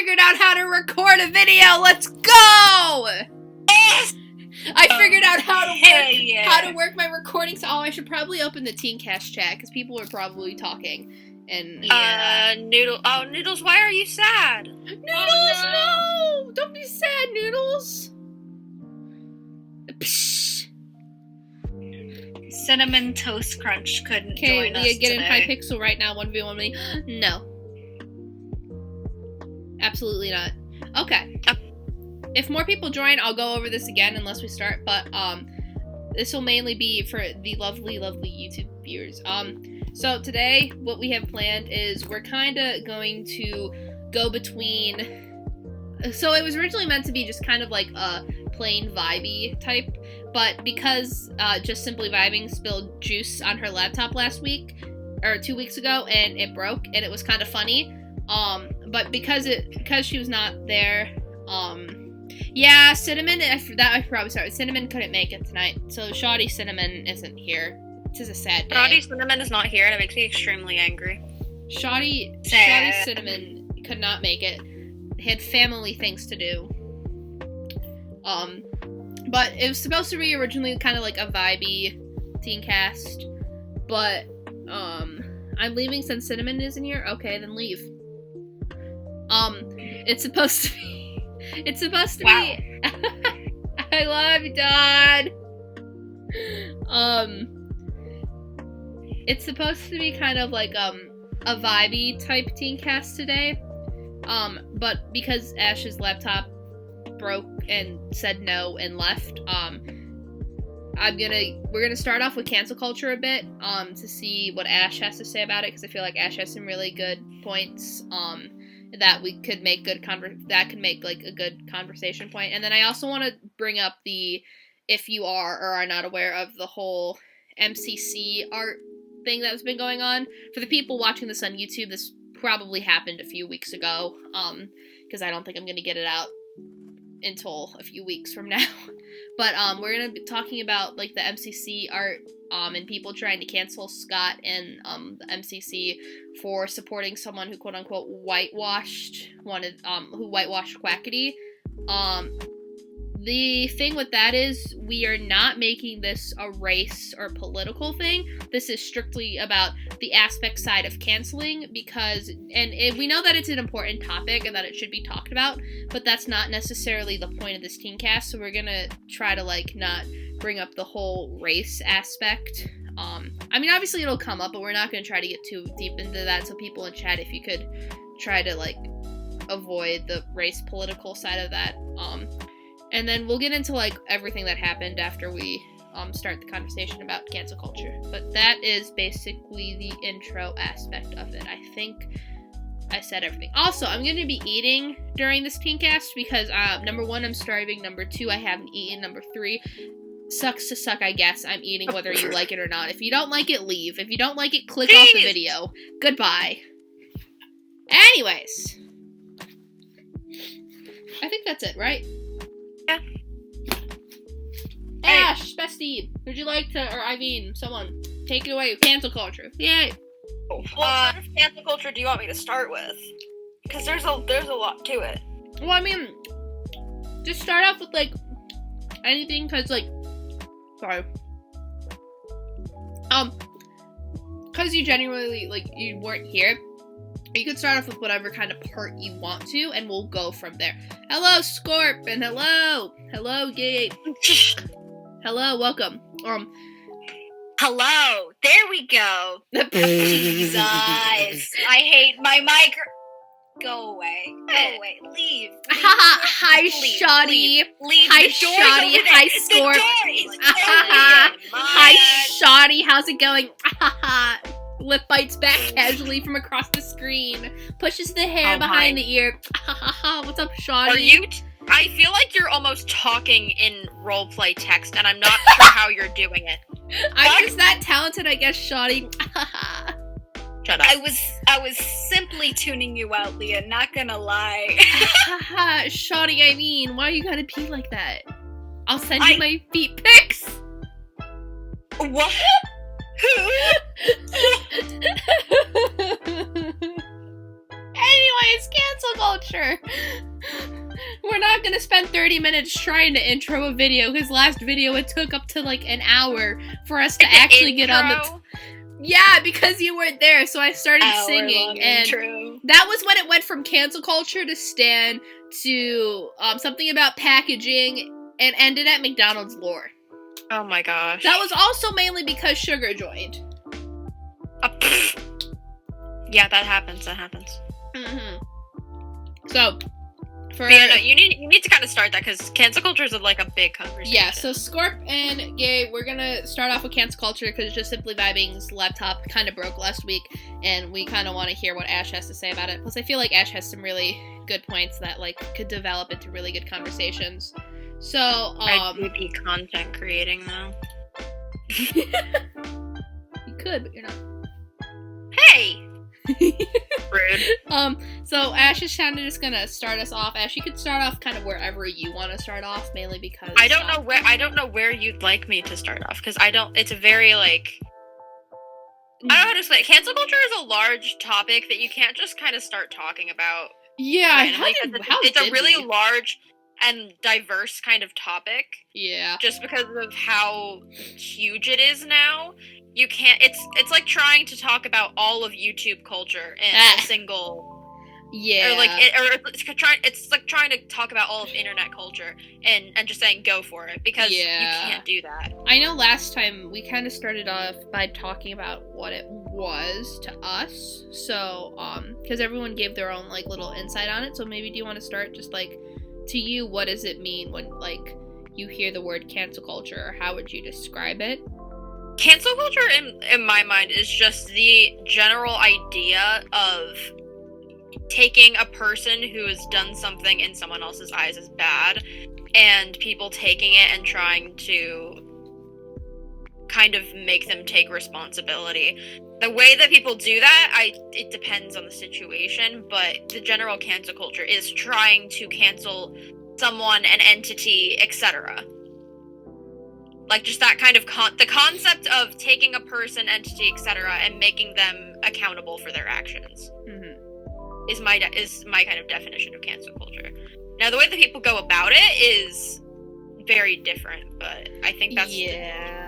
figured out how to record a video. Let's go! Yes! I figured out how to work my recording. So, I should probably open the TeenCast chat because people are probably talking. And Noodles, why are you sad? Noodles, no! Don't be sad, Noodles. Psh. Cinnamon Toast Crunch couldn't join us Okay, Leah, get in today. Hypixel right now. 1v1 me. No. Absolutely not. Okay. If more people join, I'll go over this again unless we start, but this will mainly be for the lovely, lovely YouTube viewers. So today, what we have planned is we're kind of going to go between... So it was originally meant to be just kind of like a plain vibey type, but because Just Simply Vibing spilled juice on her laptop last week, or 2 weeks ago, and it broke, and it was kind of funny, but because she was not there, yeah, Cinnamon, I probably started. Cinnamon couldn't make it tonight, so Shoddy Cinnamon isn't here. This is a sad day. Shoddy Cinnamon is not here, and it makes me extremely angry. Shoddy Cinnamon could not make it. He had family things to do. But it was supposed to be originally kind of like a vibey TeenCast, but I'm leaving since Cinnamon isn't here. Okay, then leave. It's supposed to be. It's supposed to be. I love you, Dad. It's supposed to be kind of like a vibey type TeenCast today. But because Ash's laptop broke and said no and left, we're gonna start off with cancel culture a bit, to see what Ash has to say about it, because I feel like Ash has some really good points, that we could make like a good conversation point. And then I also want to bring up if you are or are not aware of the whole MCC art thing that's been going on. For the people watching this on YouTube, this probably happened a few weeks ago, because I don't think I'm going to get it out until a few weeks from now. But we're going to be talking about like the MCC art, and people trying to cancel Scott and the MCC for supporting someone who quote unquote whitewashed Quackity. The thing with that is we are not making this a race or political thing. This is strictly about the aspect side of canceling, because we know that it's an important topic and that it should be talked about, but that's not necessarily the point of this TeenCast, so we're gonna try to like not bring up the whole race aspect. I mean, obviously it'll come up, but we're not gonna try to get too deep into that, so people in chat, if you could try to like avoid the race political side of that. And then we'll get into like everything that happened after we start the conversation about cancel culture. But that is basically the intro aspect of it. I think I said everything. Also, I'm going to be eating during this TeenCast because number 1, I'm starving. Number 2, I haven't eaten. Number 3, sucks to suck, I guess. I'm eating whether you like it or not. If you don't like it, leave. If you don't like it, click off the video. Goodbye. Anyways. I think that's it, right? Ash, bestie, would you like to, or Iviene, someone, take it away, cancel culture. Yay! What sort of cancel culture do you want me to start with? Because there's a lot to it. Well, I mean, just start off with, like, anything, because, like, sorry. Because you genuinely, like, you weren't here, you could start off with whatever kind of part you want to, and we'll go from there. Hello, Scorp, and hello! Hello, Gate. Hello, welcome. Hello, there we go. Jesus, I hate my Go away, leave. Hi, Shoddy. Leave. Hi, Shoddy. Hi, Scorp. Hi, Shoddy. How's it going? Lip bites back casually from across the screen. Pushes the hair behind the ear. What's up, Shoddy? I feel like you're almost talking in roleplay text, and I'm not sure how you're doing it. I'm just that talented, I guess, Shoddy. Shut up. I was simply tuning you out, Leah, not gonna lie. Shoddy, I mean, why you gotta be like that? I'll send you my feet pics. What? why it's cancel culture. We're not gonna spend 30 minutes trying to intro a video. His last video, it took up to like an hour for us to actually get on the... Yeah, because you weren't there, so I started singing, and that was when it went from cancel culture to Stan to something about packaging, and ended at McDonald's lore. Oh my gosh. That was also mainly because Sugar joined. Yeah, that happens. Mm-hmm. So, you need to kind of start that, because cancel culture is like a big conversation. Yeah, so Scorp and Gay, we're gonna start off with cancel culture, because Just Simply Vibing's laptop kind of broke last week, and we kind of want to hear what Ash has to say about it. Plus, I feel like Ash has some really good points that, like, could develop into really good conversations. So, I would be content creating, though. You could, but you're not. Hey! Rude. So Ash is kind of just gonna start us off. Ash, you could start off kind of wherever you want to start off, mainly because I don't know where you'd like me to start off, because it's a very, like, I don't know how to explain it. Cancel culture is a large topic that you can't just kind of start talking about. Yeah, it's a really large and diverse kind of topic. Yeah. Just because of how huge it is now. You can't. It's like trying to talk about all of YouTube culture in a single. Yeah. It's like trying to talk about all of internet culture and just saying go for it, because you can't do that. I know last time we kind of started off by talking about what it was to us. So because everyone gave their own like little insight on it. So maybe do you want to start just like to you? What does it mean when like you hear the word cancel culture? Or how would you describe it? Cancel culture, in my mind, is just the general idea of taking a person who has done something in someone else's eyes as bad, and people taking it and trying to kind of make them take responsibility. The way that people do that, it depends on the situation, but the general cancel culture is trying to cancel someone, an entity, etc. Like, just that kind of the concept of taking a person, entity, etc., and making them accountable for their actions. Mm-hmm. is my kind of definition of cancel culture. Now, the way that people go about it is very different, but I think that's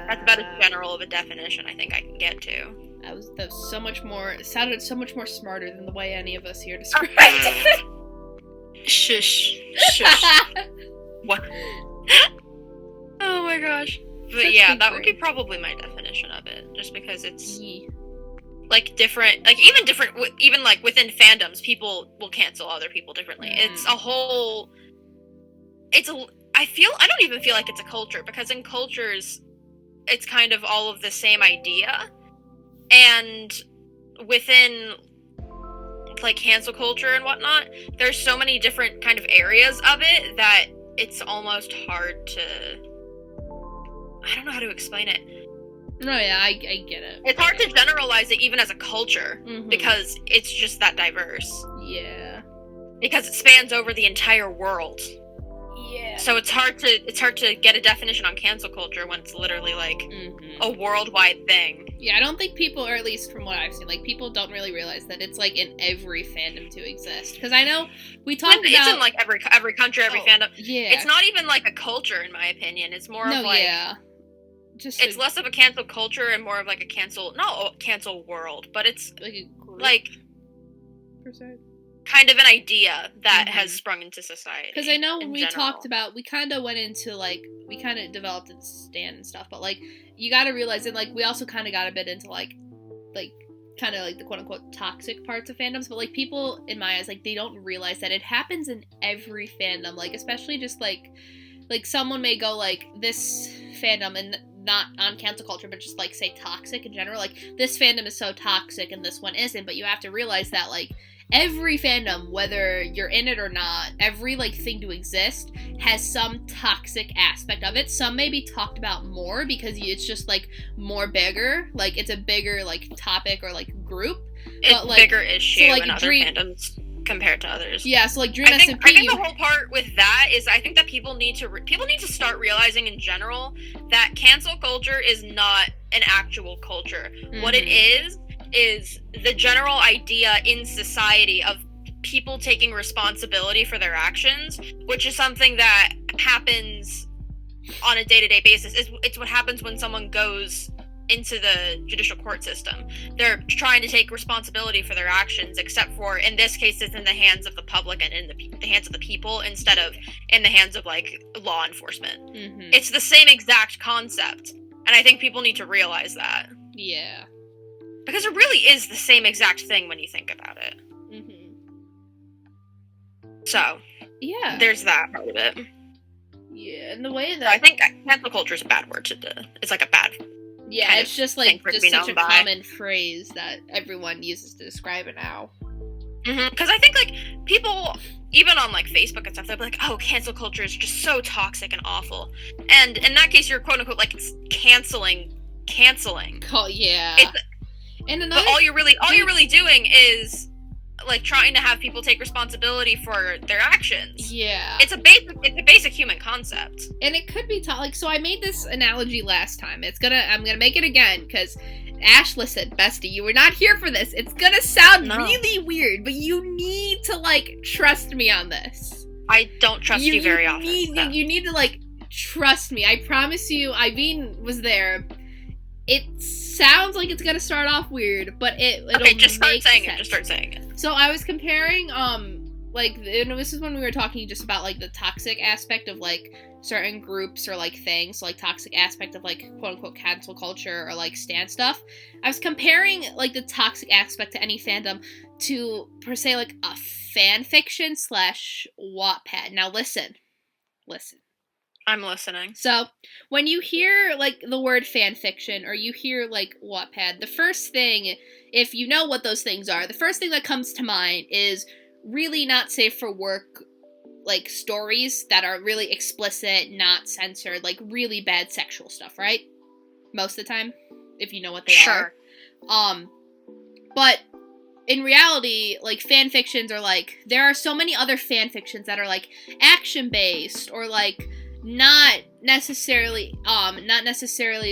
about as general of a definition I think I can get to. That was so much more. It sounded so much more smarter than the way any of us here described it. Shush. What? Oh my gosh. But that would be probably my definition of it, just because it's like different, like even like within fandoms, people will cancel other people differently. It's a whole. I don't even feel like it's a culture, because in cultures, it's kind of all of the same idea, and within like cancel culture and whatnot, there's so many different kind of areas of it that it's almost hard to. I don't know how to explain it. No, yeah, I get it. It's hard to generalize it even as a culture, because it's just that diverse. Yeah. Because it spans over the entire world. Yeah. So it's hard to get a definition on cancel culture when it's literally like a worldwide thing. Yeah, I don't think people, or at least from what I've seen, like people don't really realize that it's like in every fandom to exist. Because I know we talked about it's in like every country, every fandom. Yeah. It's not even like a culture, in my opinion. It's more of like it's less of a cancel culture and more of like a cancel world, but it's like a group, like per se. Kind of an idea that has sprung into society. Because I know when we talked about, we kind of went into like, we kind of developed a stand and stuff, but like, you got to realize that like, we also kind of got a bit into like kind of like the quote unquote toxic parts of fandoms, but like people in my eyes, like they don't realize that it happens in every fandom, like especially just like someone may go like this fandom and not on cancel culture, but just like say toxic in general, like this fandom is so toxic and this one isn't, but you have to realize that like every fandom, whether you're in it or not, every like thing to exist has some toxic aspect of it. Some may be talked about more because it's just like more bigger, like it's a bigger like topic or like group. It's but, like, bigger issue so, like, in other fandoms compared to others. Yeah, so like Dream SMP. I think the whole part with that is I think that people need to start realizing in general that cancel culture is not an actual culture. What it is the general idea in society of people taking responsibility for their actions, which is something that happens on a day-to-day basis. It's what happens when someone goes into the judicial court system. They're trying to take responsibility for their actions, except for, in this case, it's in the hands of the public and in the hands of the people instead of in the hands of, like, law enforcement. Mm-hmm. It's the same exact concept, and I think people need to realize that. Yeah. Because it really is the same exact thing when you think about it. Mm-hmm. So, yeah, there's that part of it. Yeah, and the way that... I think cancel culture is a bad word it's like a bad... Yeah, it's just like just such a by. common phrase that everyone uses to describe it now. Because I think, like, people, even on, like, Facebook and stuff, they'll be like, oh, cancel culture is just so toxic and awful. And in that case, you're quote-unquote, like, canceling. Yeah. And but all you're really doing is, like, trying to have people take responsibility for their actions. Yeah. It's a basic human concept. And it could be like, so I made this analogy last time. I'm gonna make it again, because Ash, listen, bestie, you were not here for this. It's gonna sound really weird, but you need to, like, trust me on this. I don't trust you very often. You need to, like, trust me. I promise you, Iviene was there. It sounds like it's gonna start off weird, but it'll just start make saying sense. it. Just start saying it. So I was comparing, like, this is when we were talking just about, like, the toxic aspect of, like, certain groups or, like, things. So, like, toxic aspect of, like, quote-unquote cancel culture or, like, stan stuff. I was comparing, like, the toxic aspect to any fandom to, per se, like, a fan fiction / Wattpad. Now, listen. I'm listening. So, when you hear, like, the word fanfiction, or you hear, like, Wattpad, the first thing, if you know what those things are, the first thing that comes to mind is really not safe for work, like, stories that are really explicit, not censored, like, really bad sexual stuff, right? Most of the time, if you know what they are. But in reality, like, fanfictions are, like, there are so many other fanfictions that are, like, action-based, or, like, not necessarily,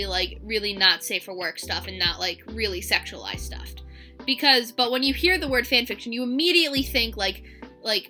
like, really not safe for work stuff, and not, like, really sexualized stuff. But when you hear the word fanfiction, you immediately think, like,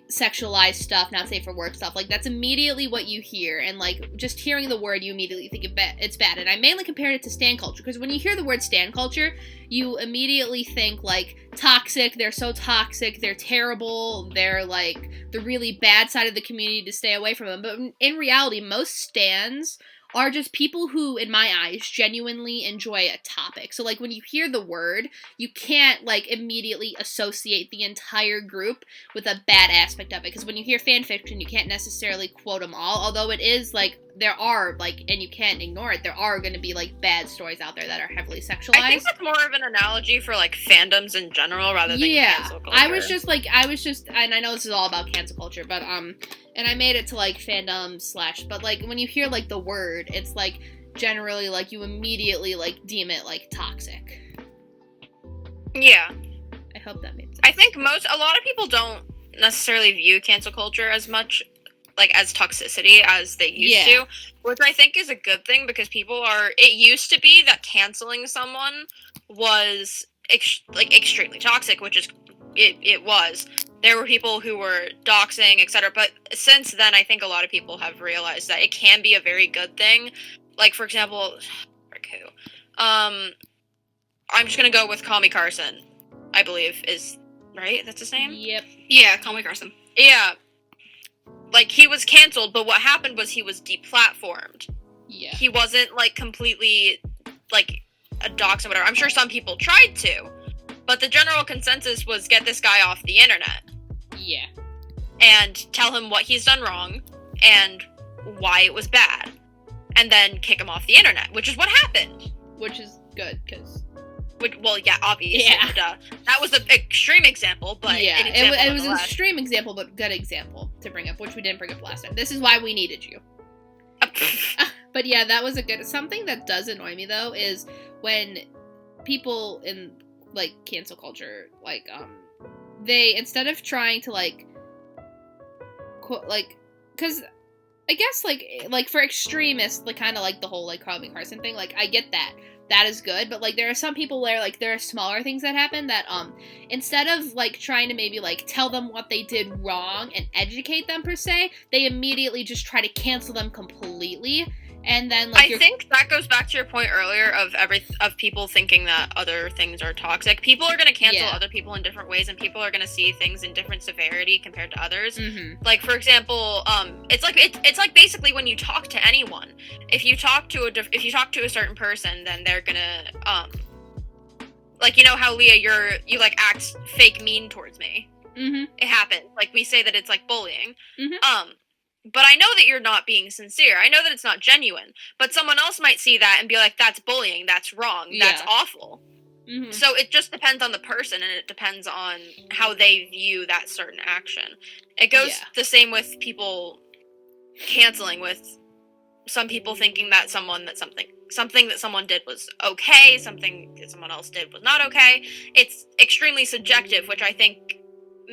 sexualized stuff, not safe for work stuff. Like, that's immediately what you hear, and, like, just hearing the word, you immediately think it's bad. And I mainly compared it to stan culture, because when you hear the word stan culture, you immediately think, like, toxic, they're so toxic, they're terrible, they're, like, the really bad side of the community to stay away from them. But in reality, most stans are just people who, in my eyes, genuinely enjoy a topic. So, like, when you hear the word, you can't, like, immediately associate the entire group with a bad aspect of it. Because when you hear fanfiction, you can't necessarily quote them all. Although it is, like, there are, like, and you can't ignore it, there are going to be, like, bad stories out there that are heavily sexualized. I think that's more of an analogy for, like, fandoms in general rather than cancel culture. I was just, and I know this is all about cancel culture, but, and I made it to, like, fandom / but, like, when you hear, like, the word, it's, like, generally, like, you immediately, like, deem it, like, toxic. Yeah. I hope that made sense. I think a lot of people don't necessarily view cancel culture as much, like, as toxicity as they used to, which I think is a good thing, because it used to be that canceling someone was, extremely toxic, which is, it was. There were people who were doxing, etc., but since then, I think a lot of people have realized that it can be a very good thing. Like, for example, I'm just gonna go with Callmecarson, I believe, is, right? That's his name? Yep. Yeah, Callmecarson. Yeah. Like, he was canceled, but what happened was he was deplatformed. Yeah. He wasn't, like, completely, like, a dox or whatever. I'm sure some people tried to, but the general consensus was get this guy off the internet. Yeah. And tell him what he's done wrong, and why it was bad. And then kick him off the internet, which is what happened. Which is good, because... Well, yeah, obviously. Yeah. That was an extreme example, but yeah, it was an nonetheless. extreme example, but good example to bring up, which we didn't bring up last time. This is why we needed you. But yeah, that was a good... Something that does annoy me, though, is when people in, like, cancel culture, like, they, instead of trying to, like, because I guess, like, for extremists, like, kind of like the whole, like, Callmecarson thing, like, I get that. that is good. But, like, there are some people where, like, there are smaller things that happen that, instead of, like, trying to maybe, like, tell them what they did wrong and educate them, per se, they immediately just try to cancel them completely. And then, like, I think that goes back to your point earlier of people thinking that other things are toxic. People are going to cancel other people in different ways, and people are going to see things in different severity compared to others. Mm-hmm. Like, for example, it's like basically when you talk to anyone, if you talk to a certain person, then they're gonna like, you know how, Leah, you like act fake mean towards me. Mm-hmm. It happens. Like, we say that it's like bullying. Mm-hmm. But I know that you're not being sincere. I know that it's not genuine. But someone else might see that and be like, that's bullying, that's wrong, that's awful. Mm-hmm. So it just depends on the person, and it depends on how they view that certain action. It goes the same with people canceling, with some people thinking that something that someone did was okay, something that someone else did was not okay. It's extremely subjective, which I think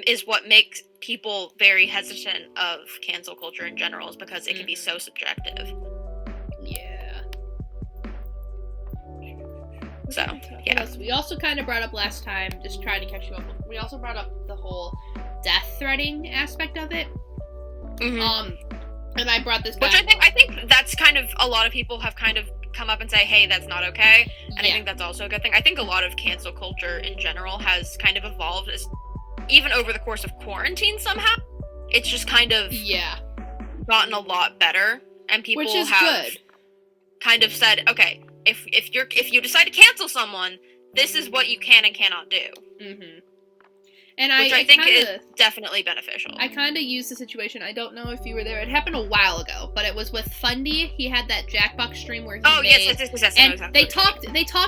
is what makes people very hesitant of cancel culture in general, is because it can be so subjective. Yeah. So, yeah. We also kind of brought up last time, just trying to catch you up, we also brought up the whole death threatening aspect of it. Mm-hmm. And I brought this back. Which I think that's kind of, a lot of people have kind of come up and say, hey, that's not okay. And I think that's also a good thing. I think a lot of cancel culture in general has kind of evolved even over the course of quarantine somehow. It's just kind of gotten a lot better, and people have kind of said, okay, if you decide to cancel someone, this is what you can and cannot do. Mm-hmm. And which I think is definitely beneficial. I kind of used the situation. I don't know if you were there. It happened a while ago, but it was with Fundy. He had that Jackbox stream where he yes, and they talked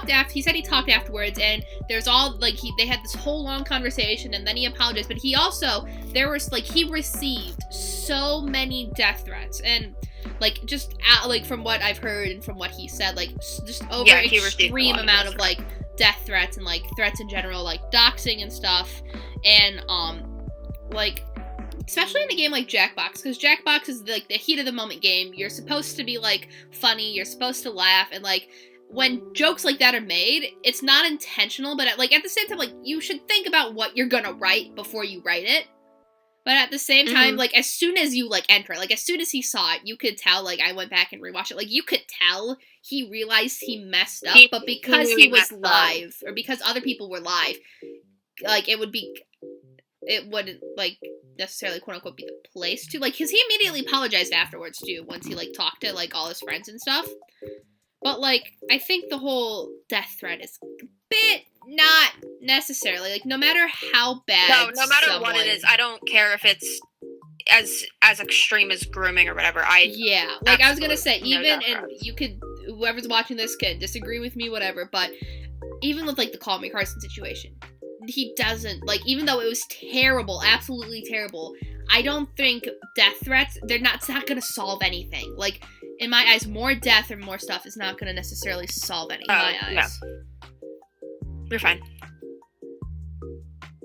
after. He said he talked afterwards, and there's all like they had this whole long conversation, and then he apologized. But he also he received so many death threats, and like just like from what I've heard and from what he said, like just over extreme amount of like death threats and like threats in general, like doxing and stuff. And like especially in a game like Jackbox, because Jackbox is like the heat of the moment game. You're supposed to be like funny, you're supposed to laugh, and like when jokes like that are made, it's not intentional, but at the same time, like, you should think about what you're gonna write before you write it. But at the same time, like, as soon as you, like, enter it, like, as soon as he saw it, you could tell, like, I went back and rewatched it, like, you could tell he realized he messed up, but because he was live, or because other people were live, like, it wouldn't, like, necessarily, quote-unquote, be the place to, like, because he immediately apologized afterwards, too, once he, like, talked to, like, all his friends and stuff. But, like, I think the whole death threat is a bit not necessarily, like, no matter how bad no matter what it is, I don't care if it's as extreme as grooming or whatever. Yeah, like, I was gonna say, even, and you could, whoever's watching this could disagree with me, whatever, but even with, like, the Callmecarson situation, he doesn't, like, even though it was terrible, absolutely terrible, I don't think death threats, it's not gonna solve anything. Like, in my eyes, more death or more stuff is not gonna necessarily solve anything in my eyes. No. You're fine.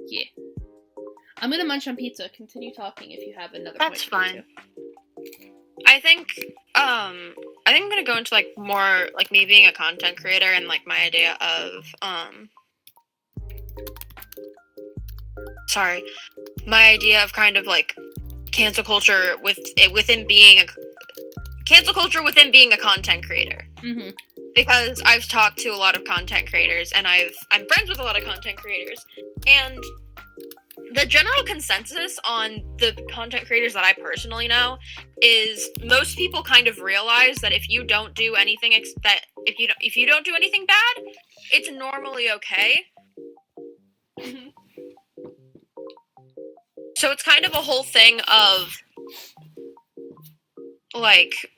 Yeah. I'm gonna munch on pizza. Continue talking if you have another That's point. Fine. I think I'm gonna go into, like, more, like, me being a content creator and, like, my idea of, my idea of kind of, like, cancel culture within being a content creator. Mm-hmm. Because I've talked to a lot of content creators, and I'm friends with a lot of content creators, and the general consensus on the content creators that I personally know is most people kind of realize that if you don't do anything if you don't do anything bad, it's normally okay. Mm-hmm. So it's kind of a whole thing of, like,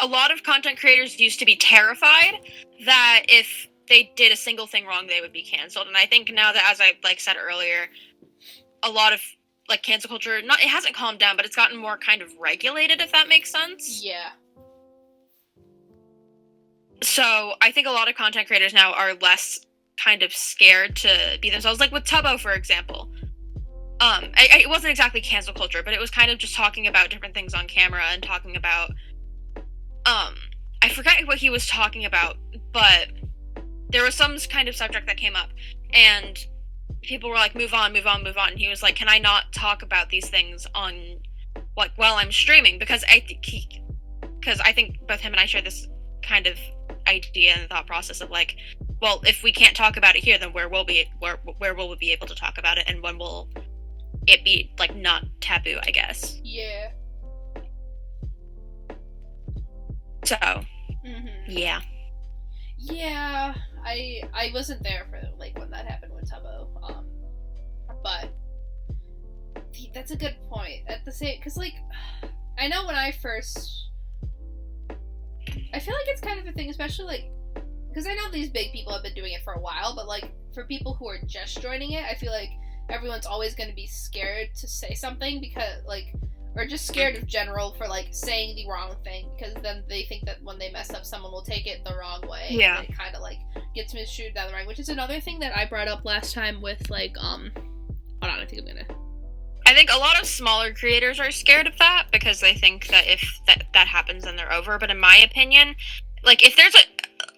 a lot of content creators used to be terrified that if they did a single thing wrong, they would be canceled. And I think now that, as I, like, said earlier, a lot of, like, cancel culture, it hasn't calmed down, but it's gotten more kind of regulated, if that makes sense. Yeah. So I think a lot of content creators now are less kind of scared to be themselves. Like with Tubbo, for example. It wasn't exactly cancel culture, but it was kind of just talking about different things on camera and talking about, I forgot what he was talking about, but there was some kind of subject that came up, and people were like, move on, and he was like, can I not talk about these things on, like, while I'm streaming? Because I think both him and I share this kind of idea and thought process of, like, well, if we can't talk about it here, then where will we be able to talk about it, and when will it be, like, not taboo, I guess. Yeah. So, yeah. Yeah, I wasn't there for, like, when that happened with Tubbo, but that's a good point. At the same, because, like, I know when I first, I feel like it's kind of a thing, especially, like, because I know these big people have been doing it for a while, but, like, for people who are just joining it, I feel like everyone's always going to be scared to say something because, like, or just scared of general for, like, saying the wrong thing, because then they think that when they mess up, someone will take it the wrong way. Yeah. And it kind of, like, gets misconstrued down the right, which is another thing that I brought up last time with, like, hold on, I think I think a lot of smaller creators are scared of that, because they think that if that happens, then they're over, but in my opinion, like, if there's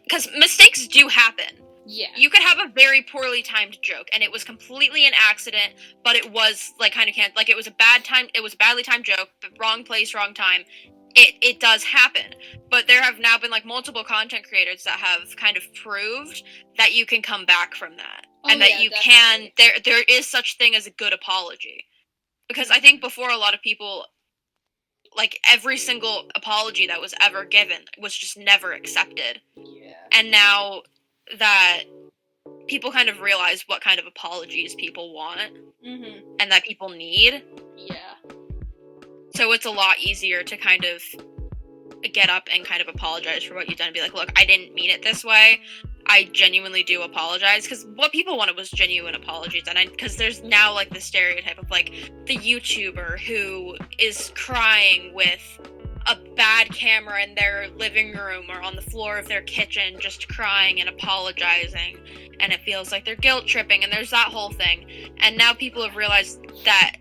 because mistakes do happen. Yeah. You could have a very poorly timed joke, and it was completely an accident, but it was, like, kind of like, it was a badly timed joke, but wrong place, wrong time. It does happen. But there have now been, like, multiple content creators that have kind of proved that you can come back from that. And that you definitely can, there is such thing as a good apology. Because I think before, a lot of people, like, every single apology that was ever given was just never accepted. Yeah. And now that people kind of realize what kind of apologies people want and that people need. Yeah. So it's a lot easier to kind of get up and kind of apologize for what you've done and be like, look, I didn't mean it this way. I genuinely do apologize, because what people wanted was genuine apologies, and because there's now, like, the stereotype of, like, the YouTuber who is crying with a bad camera in their living room or on the floor of their kitchen, just crying and apologizing, and it feels like they're guilt tripping, and there's that whole thing. And now people have realized that,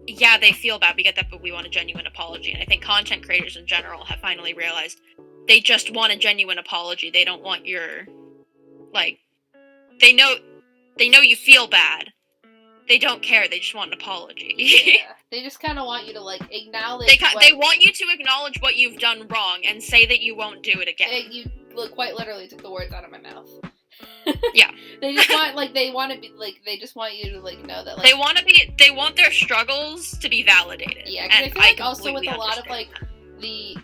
yeah, they feel bad, we get that, but we want a genuine apology. And I think content creators in general have finally realized they just want a genuine apology. They don't want your, like, they know you feel bad. They don't care. They just want an apology. Yeah. They just kind of want you to, like, acknowledge. They want you to acknowledge what you've done wrong and say that you won't do it again. You quite literally took the words out of my mouth. Yeah. They just want, like, they want to be, like, they just want you to, like, know that, like, they want their struggles to be validated. Yeah, because I feel like also with a lot of, like, the,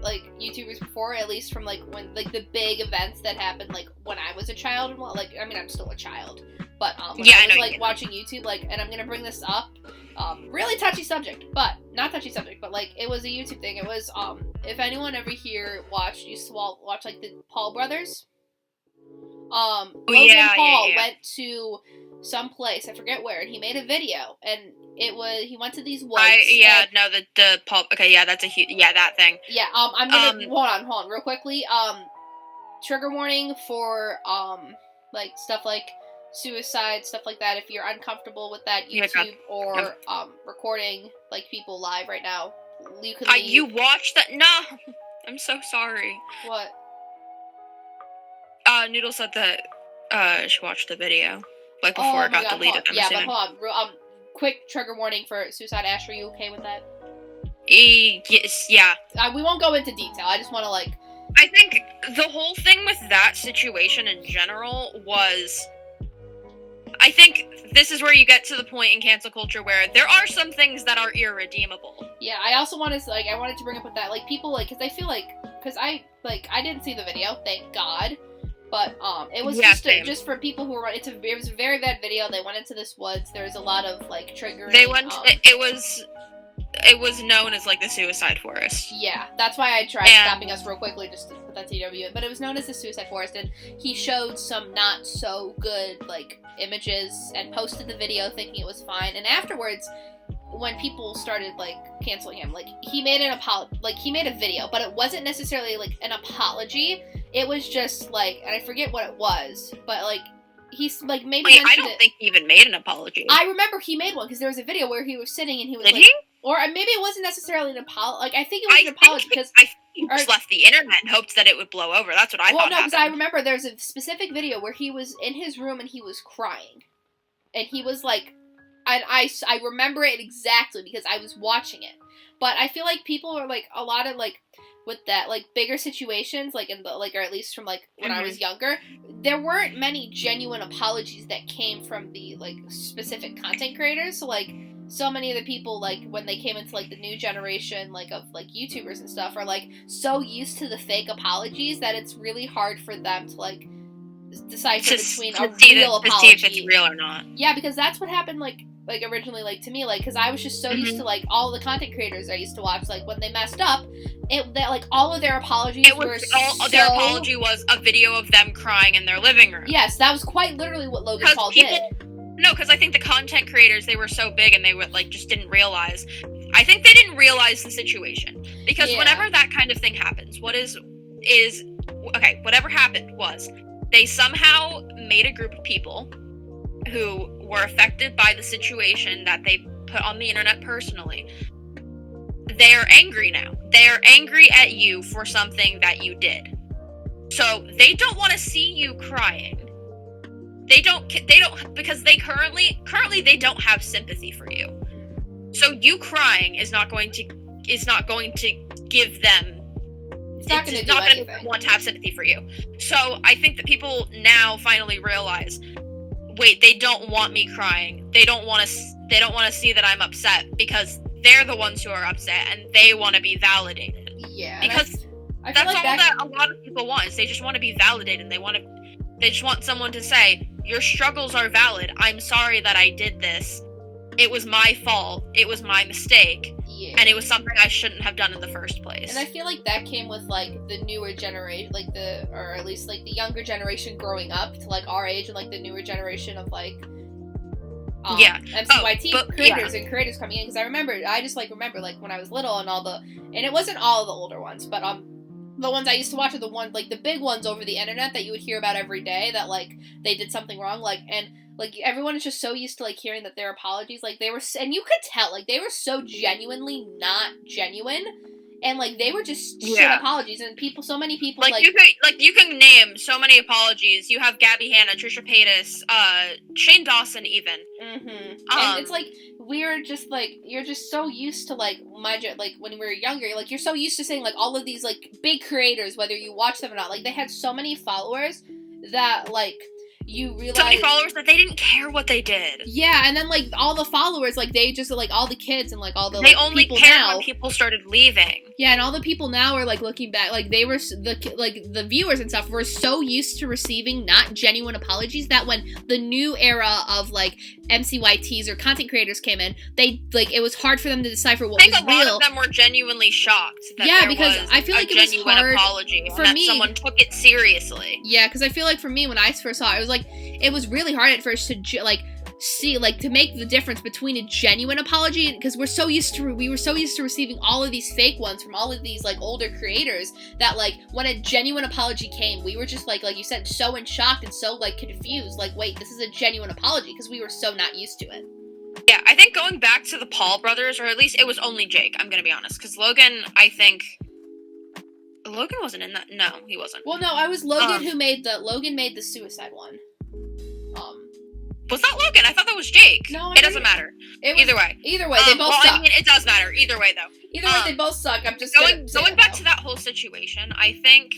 like, YouTubers before, at least from, like, when, like, the big events that happened, like, when I was a child, and, like, I mean, I'm still a child, but, when I was, like, watching YouTube, like, and I'm gonna bring this up, really touchy subject, but, not touchy subject, but, like, it was a YouTube thing. It was, if anyone ever here used to watch, like, the Paul brothers, Logan Paul went to some place, I forget where, and he made a video, and he went to these woods. The Paul, okay, yeah, that's a huge, yeah, that thing. Yeah, I'm gonna, hold on, real quickly, trigger warning for, like, stuff like suicide, stuff like that. If you're uncomfortable with that, YouTube or recording, like, people live right now, you can leave. You watched that? No! I'm so sorry. What? Noodle said that, she watched the video, like, before it got deleted, I'm assuming. But hold on, quick trigger warning for Suicide Ash, are you okay with that? Yes, yeah. We won't go into detail, I just want to, like... I think the whole thing with that situation in general was... I think this is where you get to the point in cancel culture where there are some things that are irredeemable. Yeah, I also wanted to, like, I wanted to bring up with that, like, people, like, because I feel like, because I didn't see the video, thank God, but, it was just for people who were, it was a very bad video. They went into this woods, there was a lot of, like, triggering. It was known as, like, the suicide forest. Yeah, that's why I tried stopping us real quickly just to put that TW in, but it was known as the suicide forest, and he showed some not so good, like, images and posted the video thinking it was fine, and afterwards, when people started, like, canceling him, like, he made he made a video, but it wasn't necessarily, like, an apology. It was just, like, and I forget what it was, but, like, he's, like, maybe I don't think he even made an apology. I remember he made one, because there was a video where he was sitting and he was, Did like... he? Or maybe it wasn't necessarily an apology. Like, I think it was an apology, because... I He just left the internet and hoped that it would blow over. That's what I thought. Well, no, because I remember there's a specific video where he was in his room and he was crying. And he was like, and I remember it exactly because I was watching it. But I feel like people are like, a lot of like, with that, like, bigger situations, like, in the, like, or at least from, like, when I was younger, there weren't many genuine apologies that came from the, like, specific content creators. So, like, so many of the people, like, when they came into, like, the new generation, like, of, like, YouTubers and stuff, are, like, so used to the fake apologies that it's really hard for them to, like, decipher between a real apology. To see if it's real or not. Yeah, because that's what happened, like originally, like, to me, like, because I was just so used to, like, all the content creators I used to watch, like, when they messed up, that, like, all of their apologies were their apology was a video of them crying in their living room. Yes, that was quite literally what Logan Paul did. No, because I think the content creators, they were so big and they would, like, just didn't realize. I think they didn't realize the situation. Because whenever that kind of thing happens, whatever happened was, they somehow made a group of people who were affected by the situation that they put on the internet personally. They're angry now. They're angry at you for something that you did. So they don't want to see you crying. They don't, because they currently they don't have sympathy for you. So you crying is not going to give them. It's not going to want to have sympathy for you. So I think that people now finally realize, wait, they don't want me crying. They don't want to see that I'm upset because they're the ones who are upset and they want to be validated. Yeah. Because that's all that a lot of people want, is they just want to be validated. They just want someone to say, your struggles are valid. I'm sorry that I did this. It was my fault. It was my mistake. Yeah. And it was something I shouldn't have done in the first place. And I feel like that came with, like, the newer generation, like, or at least, like, the younger generation growing up to, like, our age, and, like, the newer generation of, like, MCYT creators and creators coming in. Because I remember, like, when I was little and it wasn't all the older ones, but, the ones I used to watch are the ones, like, the big ones over the internet that you would hear about every day that, like, they did something wrong, like, and, like, everyone is just so used to, like, hearing that their apologies, like, they were, and you could tell, like, they were so genuinely not genuine, and, like, they were just shit apologies, and so many people, like you can name so many apologies. You have Gabby Hanna, Trisha Paytas, Shane Dawson, even. And it's, like, we're just, like, you're just so used to, like, when we were younger, like, you're so used to saying, like, all of these, like, big creators, whether you watch them or not, like, they had so many followers that, like, you realize... So many followers that they didn't care what they did. Yeah, and then, like, all the followers, like, they just, like, all the kids and, like, all the, they like, only people cared now... when people started leaving. Yeah, and all the people now are, like, looking back, like, they were, the viewers and stuff were so used to receiving not genuine apologies that when the new era of, like, MCYTs or content creators came in, they, like, it was hard for them to decipher what was real. I think a lot of them were genuinely shocked that because I feel like it was hard apology for me. Someone took it seriously. Yeah, because I feel like for me, when I first saw it, was like, it was really hard at first to, see, like, to make the difference between a genuine apology, because we were so used to receiving all of these fake ones from all of these, like, older creators, that, like, when a genuine apology came, we were just, like you said, so in shock and so, like, confused, like, wait, this is a genuine apology, because we were so not used to it. Yeah, I think going back to the Paul brothers, or at least it was only Jake, I'm gonna be honest, because Logan wasn't in that. No, he wasn't. Well, no, I was Logan Logan made the suicide one. Was that Logan? I thought that was Jake. No, it doesn't matter. Either way, they both suck. I mean, it does matter. Either way, though. Either way, they both suck. I'm just going back to that whole situation. I think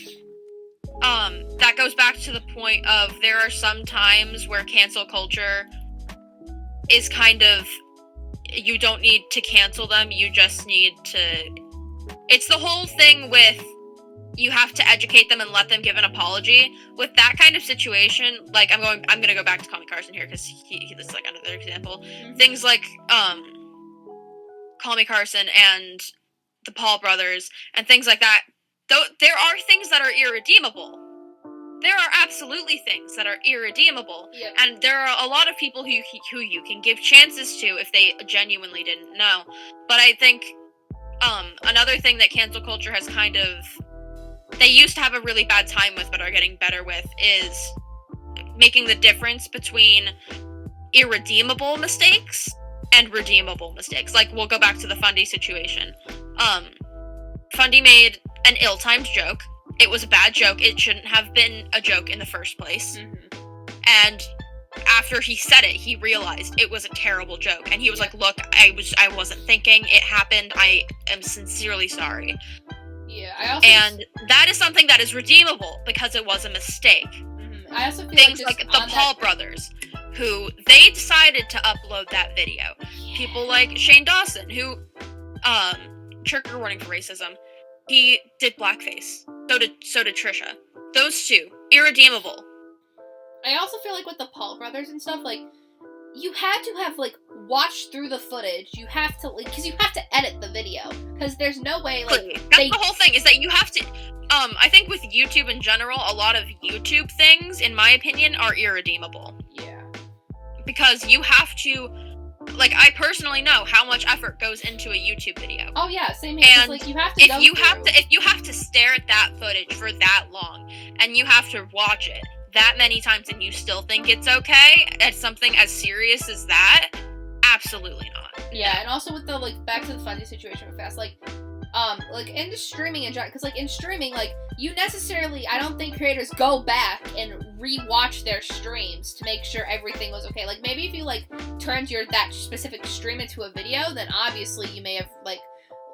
that goes back to the point of there are some times where cancel culture is kind of, you don't need to cancel them. You just need to. It's the whole thing with, you have to educate them and let them give an apology. With that kind of situation, like, I'm gonna go back to Callmecarson here because he this is like another example. Mm-hmm. Things like Callmecarson and the Paul brothers and things like that. Though there are things that are irredeemable. There are absolutely things that are irredeemable, and there are a lot of people who you can give chances to if they genuinely didn't know. But I think another thing that cancel culture has kind of, they used to have a really bad time with but are getting better with, is making the difference between irredeemable mistakes and redeemable mistakes. Like, we'll go back to the Fundy situation. Fundy made an ill-timed joke. It was a bad joke. It shouldn't have been a joke in the first place. And after he said it, he realized it was a terrible joke. And he was like, look, I wasn't thinking. It happened. I am sincerely sorry. Yeah, and that is something that is redeemable because it was a mistake. I also feel things like the Paul brothers, who they decided to upload that video. People like Shane Dawson, who, trigger warning for racism, he did blackface. So did Trisha. Those two, irredeemable. I also feel like with the Paul brothers and stuff, like, you had to have, like, watched through the footage. You have to, like, because you have to edit the video. Because there's no way, like, that's the whole thing, is that you have to, I think with YouTube in general, a lot of YouTube things, in my opinion, are irredeemable. Yeah. Because you have to, like, I personally know how much effort goes into a YouTube video. Oh yeah, same here. And like, you have to if you have to stare at that footage for that long, and you have to watch it that many times, and you still think it's okay at something as serious as that, absolutely not. Yeah, and also with the, like, back to the funny situation with Fast, like in streaming and because, like, in streaming, like, you necessarily, I don't think creators go back and rewatch their streams to make sure everything was okay. Like, maybe if you, like, turned that specific stream into a video, then obviously you may have, like,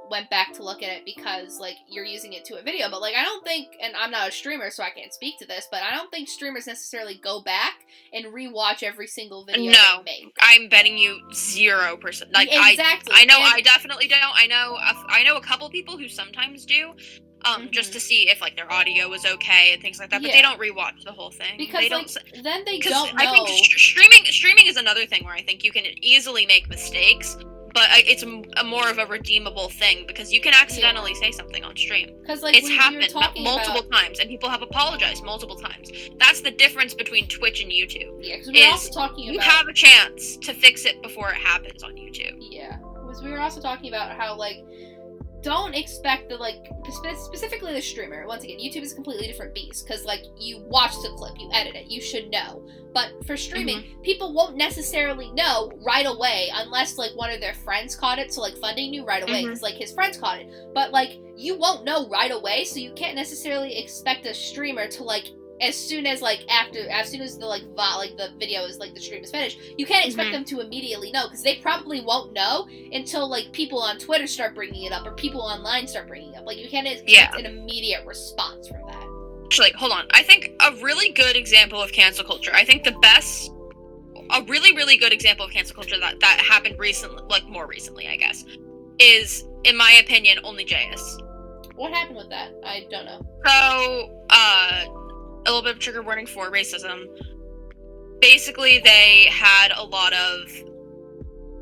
went back to look at it because, like, you're using it to a video. But, like, I don't think, and I'm not a streamer, so I can't speak to this, but I don't think streamers necessarily go back and rewatch every single video they make. I'm betting you 0%. Like, exactly. I know, I definitely don't. I know a couple people who sometimes do, just to see if, like, their audio is okay and things like that, but they don't rewatch the whole thing. Because, they don't, then they don't know. I think streaming is another thing where I think you can easily make mistakes, but it's more of a redeemable thing, because you can accidentally say something on stream. Because, like, it's happened multiple times, and people have apologized multiple times. That's the difference between Twitch and YouTube. Yeah, because we're also talking about... You have a chance to fix it before it happens on YouTube. Yeah, because we were also talking about how, like, don't expect the, like, specifically the streamer. Once again, YouTube is a completely different beast, because, like, you watch the clip, you edit it, you should know. But for streaming, people won't necessarily know right away unless, like, one of their friends caught it. So, like, Funding knew right away because, like, his friends caught it. But, like, you won't know right away, so you can't necessarily expect a streamer to, like, as soon as the video is, like, the stream is finished, you can't expect them to immediately know, because they probably won't know until, like, people on Twitter start bringing it up, or people online start bringing it up. Like, you can't expect an immediate response from that. Actually, hold on. I think a really good example of cancel culture, a really, really good example of cancel culture that happened recently, like, more recently, I guess, is, in my opinion, only JS. What happened with that? I don't know. So, a little bit of trigger warning for racism. Basically, they had a lot of...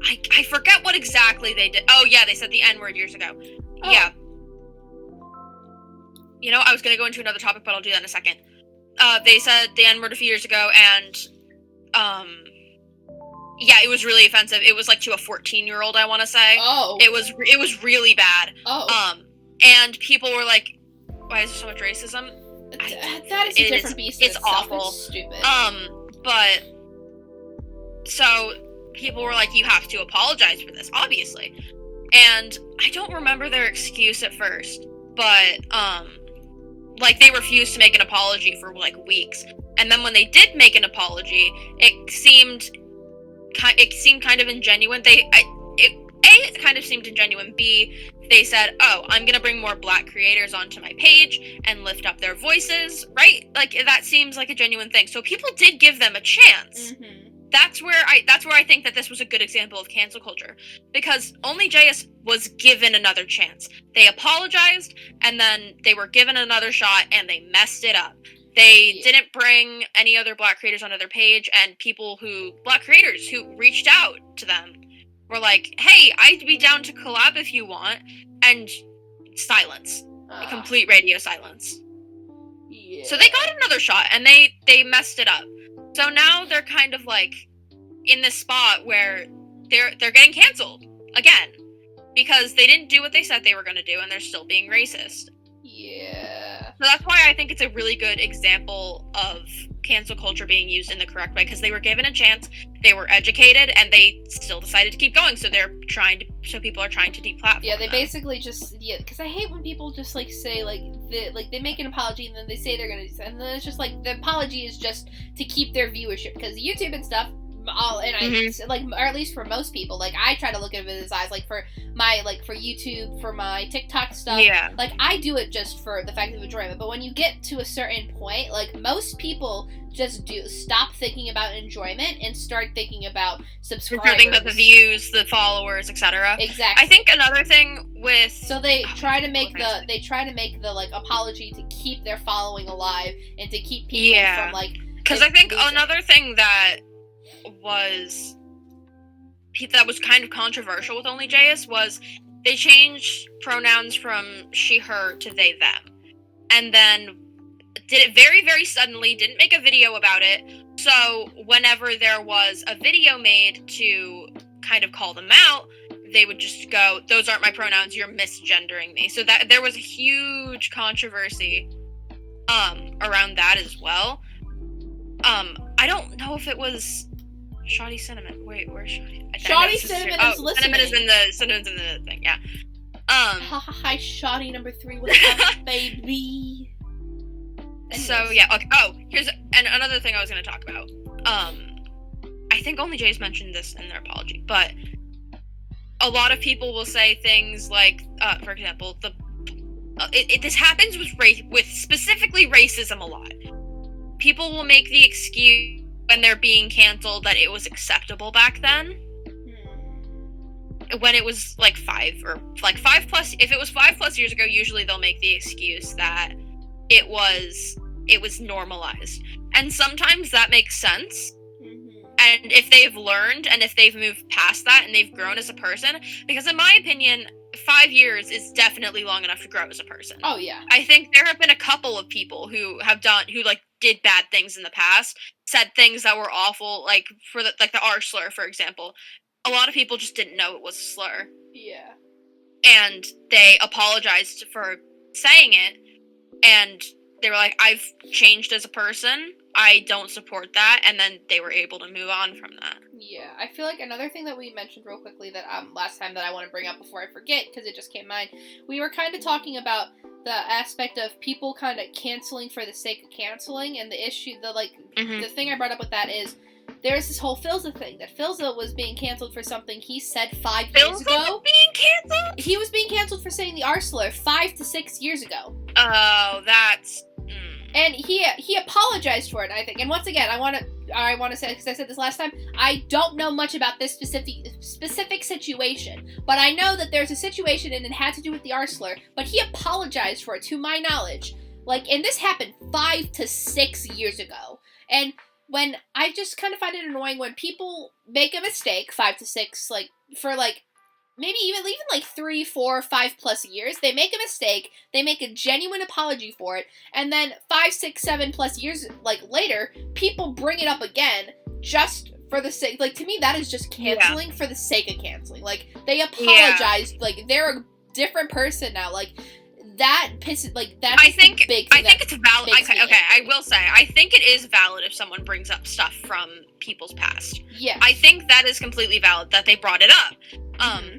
I forget what exactly they did. Oh, yeah, they said the N-word years ago. Oh. Yeah. You know, I was going to go into another topic, but I'll do that in a second. They said the N-word a few years ago, and, yeah, it was really offensive. It was, like, to a 14-year-old, I want to say. Oh. It was really bad. Oh. And people were like, why is there so much racism? That is a different beast. It's awful. It's stupid. But, so, people were like, you have to apologize for this, obviously. And I don't remember their excuse at first, but, like, they refused to make an apology for, like, weeks. And then when they did make an apology, it seemed kind of ingenuine. It kind of seemed ingenuine. B, they said, oh, I'm gonna bring more black creators onto my page and lift up their voices, right? Like, that seems like a genuine thing. So people did give them a chance. That's where I think that this was a good example of cancel culture, because only JS was given another chance. They apologized, and then they were given another shot, and they messed it up. They didn't bring any other black creators onto their page, and black creators who reached out to them were like, hey, I'd be down to collab if you want, and silence. Complete radio silence. Yeah. So they got another shot, and they messed it up. So now they're kind of, like, in this spot where they're getting canceled again, because they didn't do what they said they were going to do, and they're still being racist. Yeah. that's why I think it's a really good example of cancel culture being used in the correct way, because they were given a chance, they were educated, and they still decided to keep going. So people are trying to deplatform. Yeah, they basically just because I hate when people just like say they make an apology and then they say they're gonna do something, and then it's just like the apology is just to keep their viewership, because YouTube and stuff. Or at least for most people, like I try to look at it as eyes, like for my for YouTube, for my TikTok stuff, like I do it just for the fact of enjoyment. But when you get to a certain point, like most people just stop thinking about enjoyment and start thinking about subscribers, thinking about the views, the followers, etc. Exactly. I think another thing with they try to make the like apology to keep their following alive and to keep people from like, because I think another thing that was kind of controversial with Only JS was they changed pronouns from she, her to they, them, and then did it very, very suddenly, didn't make a video about it. So whenever there was a video made to kind of call them out, they would just go, those aren't my pronouns, you're misgendering me. So that there was a huge controversy around that as well. I don't know if it was Shoddy Cinnamon. Wait, where's Shoddy? Shoddy Cinnamon is listening. Cinnamon's in the thing, yeah. Hi, Shoddy number 3 with us, baby. So, yeah, okay. Oh, here's another thing I was going to talk about. I think Only Jay's mentioned this in their apology, but a lot of people will say things like, for example, this happens with specifically racism a lot. People will make the excuse when they're being canceled that it was acceptable back then. When it was like 5 plus, if it was 5+ years ago, usually they'll make the excuse that it was normalized. And sometimes that makes sense. And if they've learned and if they've moved past that and they've grown as a person, because in my opinion, 5 years is definitely long enough to grow as a person. Oh yeah. I think there have been a couple of people who did bad things in the past, said things that were awful, like for the R slur, for example. A lot of people just didn't know it was a slur. Yeah. And they apologized for saying it, and they were like, I've changed as a person, I don't support that, and then they were able to move on from that. Yeah, I feel like another thing that we mentioned real quickly that last time that I want to bring up before I forget, because it just came to mind, we were kind of talking about the aspect of people kind of canceling for the sake of canceling, and the issue, the thing I brought up with that is, there's this whole Filza thing, that Filza was being canceled for something he said 5 years ago. Filza was being canceled? He was being canceled for saying the R slur 5 to 6 years ago. Oh, that's... And he apologized for it, I think. And once again, I want to say, because I said this last time, I don't know much about this specific situation, but I know that there's a situation and it had to do with the R slur, but he apologized for it, to my knowledge. And this happened 5 to 6 years ago. And when I just kind of find it annoying when people make a mistake, 5 to 6, for maybe even 3, 4, 5+ years, they make a mistake, they make a genuine apology for it, and then 5, 6, 7+ years later, people bring it up again just for the sake. To me, that is just canceling for the sake of canceling. They apologized. They're a different person now. That pisses. That's I think big. I think it's valid. Okay, I will say I think it is valid if someone brings up stuff from people's past. Yeah. I think that is completely valid that they brought it up.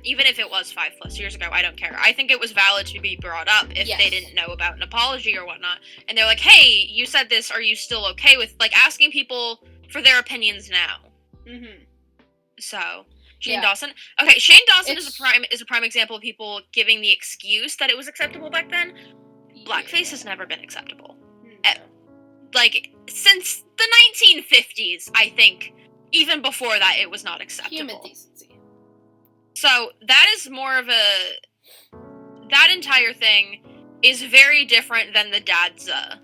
Even if it was 5+ years ago, I don't care. I think it was valid to be brought up if they didn't know about an apology or whatnot. And they're like, hey, you said this, are you still okay with, asking people for their opinions now? Mm-hmm. So, Shane Dawson. Okay, Shane Dawson is a prime example of people giving the excuse that it was acceptable back then. Blackface has never been acceptable. Since the 1950s, I think, even before that, it was not acceptable. Human decency. So, that is more of that entire thing is very different than the Dadza.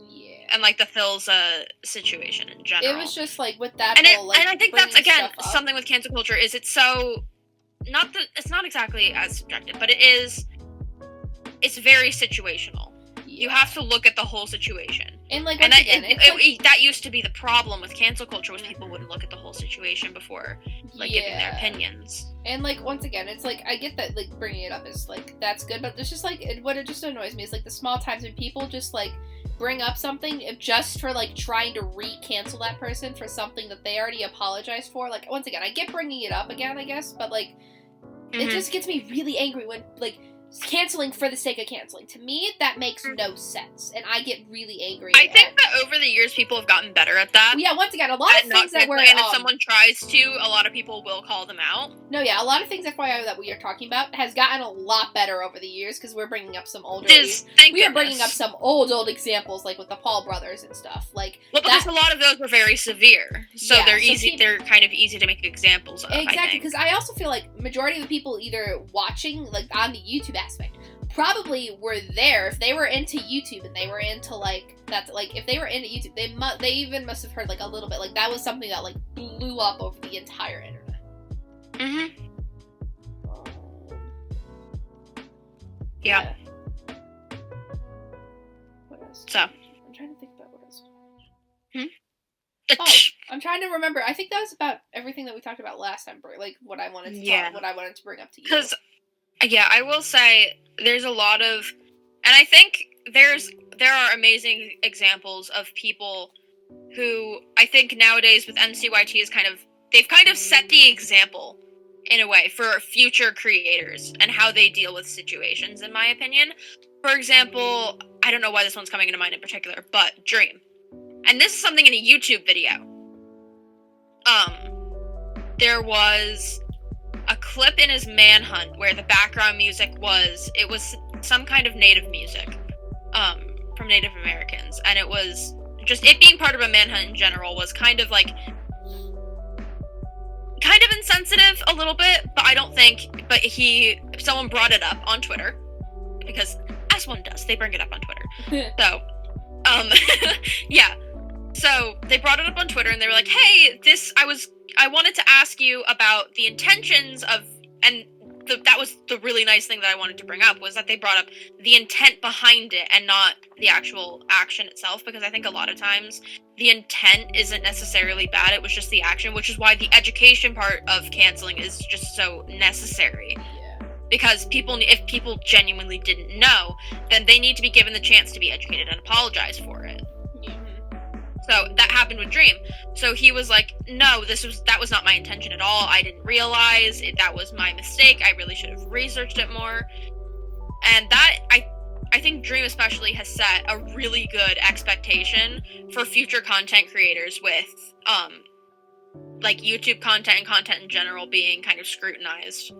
Yeah. And, the Philza situation in general. It was just, with that and whole, and I think that's, again, something with cancel culture, is it's so, it's not exactly as subjective, but it's very situational. Yeah. You have to look at the whole situation. And, that used to be the problem with cancel culture, was people wouldn't look at the whole situation before, giving their opinions. And, like, once again, it's, like, I get that, like, bringing it up is, like, that's good, but there's just, like, what it just annoys me is, like, the small times when people just, like, bring up something just for, like, trying to re-cancel that person for something that they already apologized for. Like, once again, I get bringing it up again, I guess, but, like, it just gets me really angry when, like, canceling for the sake of canceling. To me, that makes no sense, and I get really angry. I think that over the years, people have gotten better at that. Yeah, once again, a lot of things that were... And if someone tries to, a lot of people will call them out. No, yeah, a lot of things, FYI, that we are talking about has gotten a lot better over the years, because we're bringing up some older... We are bringing up some old examples, like with the Paul brothers and stuff. Like, well, because a lot of those were very severe, so yeah, they're easy. They're kind of easy to make examples of. Exactly, because I also feel like majority of the people either watching, like, on the YouTube aspect, probably were there if they were into YouTube and they were into, like, that, like, if they were into YouTube, they even must have heard, like, a little bit, like, that was something that, like, blew up over the entire internet. Yeah. What else? So. I'm trying to think about what else. Oh, I'm trying to remember. I think that was about everything that we talked about last time, like, what I wanted to bring up to you. Because, yeah, I will say there's a lot of, and I think there are amazing examples of people who I think nowadays with MCYT is they've kind of set the example in a way for future creators and how they deal with situations, in my opinion. For example, I don't know why this one's coming into mind in particular, but Dream. And this is something in a YouTube video. There was a clip in his manhunt where the background music was some kind of native music, from Native Americans. And it was just, it being part of a manhunt in general was kind of insensitive a little bit, but someone brought it up on Twitter, because as one does, they bring it up on Twitter. So, yeah. So they brought it up on Twitter and they were like, hey, I wanted to ask you about the intentions of, and that was the really nice thing that I wanted to bring up, was that they brought up the intent behind it and not the actual action itself, because I think a lot of times the intent isn't necessarily bad, it was just the action, which is why the education part of canceling is just so necessary. Because if people genuinely didn't know, then they need to be given the chance to be educated and apologize for it. So that happened with Dream. So he was like, no, that was not my intention at all. I didn't realize it. That was my mistake. I really should have researched it more. And that, I think Dream especially has set a really good expectation for future content creators with, like, YouTube content and content in general being kind of scrutinized.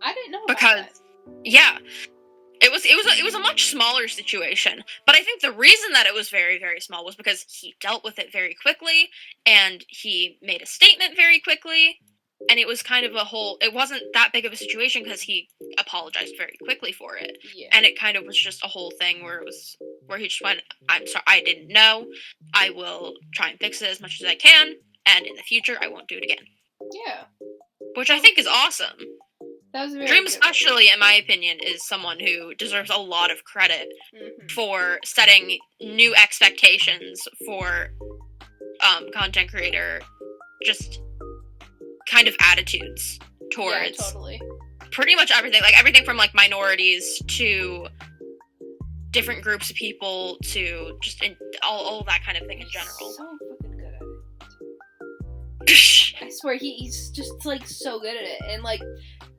I didn't know about that. Yeah. It was a much smaller situation, but I think the reason that it was very, very small was because he dealt with it very quickly, and he made a statement very quickly, and it was kind of it wasn't that big of a situation because he apologized very quickly for it, and it kind of was just a whole thing where he just went, I'm sorry, I didn't know, I will try and fix it as much as I can, and in the future I won't do it again. Yeah. Which I think is awesome. That was Dream, especially, in my opinion, is someone who deserves a lot of credit for setting new expectations for content creator, just kind of attitudes towards pretty much everything. Like, everything from, like, minorities to different groups of people to just all that kind of thing in general. So fucking good at it. I swear, he's just, like, so good at it. And, like,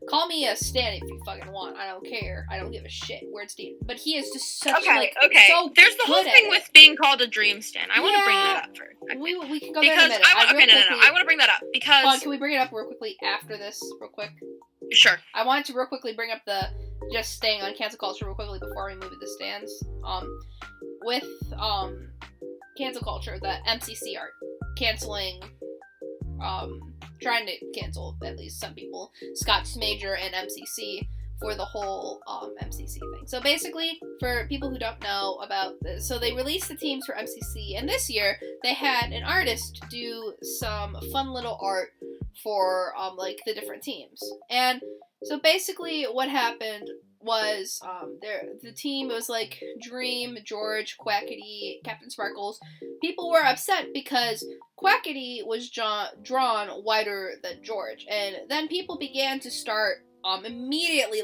call me a stan if you fucking want. I don't care. I don't give a shit where it's Dean. But he is just such, so there's the whole thing with being called a dream stan. I want to bring that up first. We can go there in a minute. I want to bring that up because... Hold on, can we bring it up real quickly after this, real quick? Sure. I wanted to real quickly bring up just staying on cancel culture real quickly before we move to the stands. With, cancel culture, the MCC are canceling, trying to cancel, at least some people, Scotch Major and MCC for the whole MCC thing. So basically, for people who don't know about this, so they released the teams for MCC, and this year they had an artist do some fun little art for like the different teams. And so basically what happened was the team was like Dream, George, Quackity, Captain Sparkles. People were upset because Quackity was drawn wider than George, and then people began to start immediately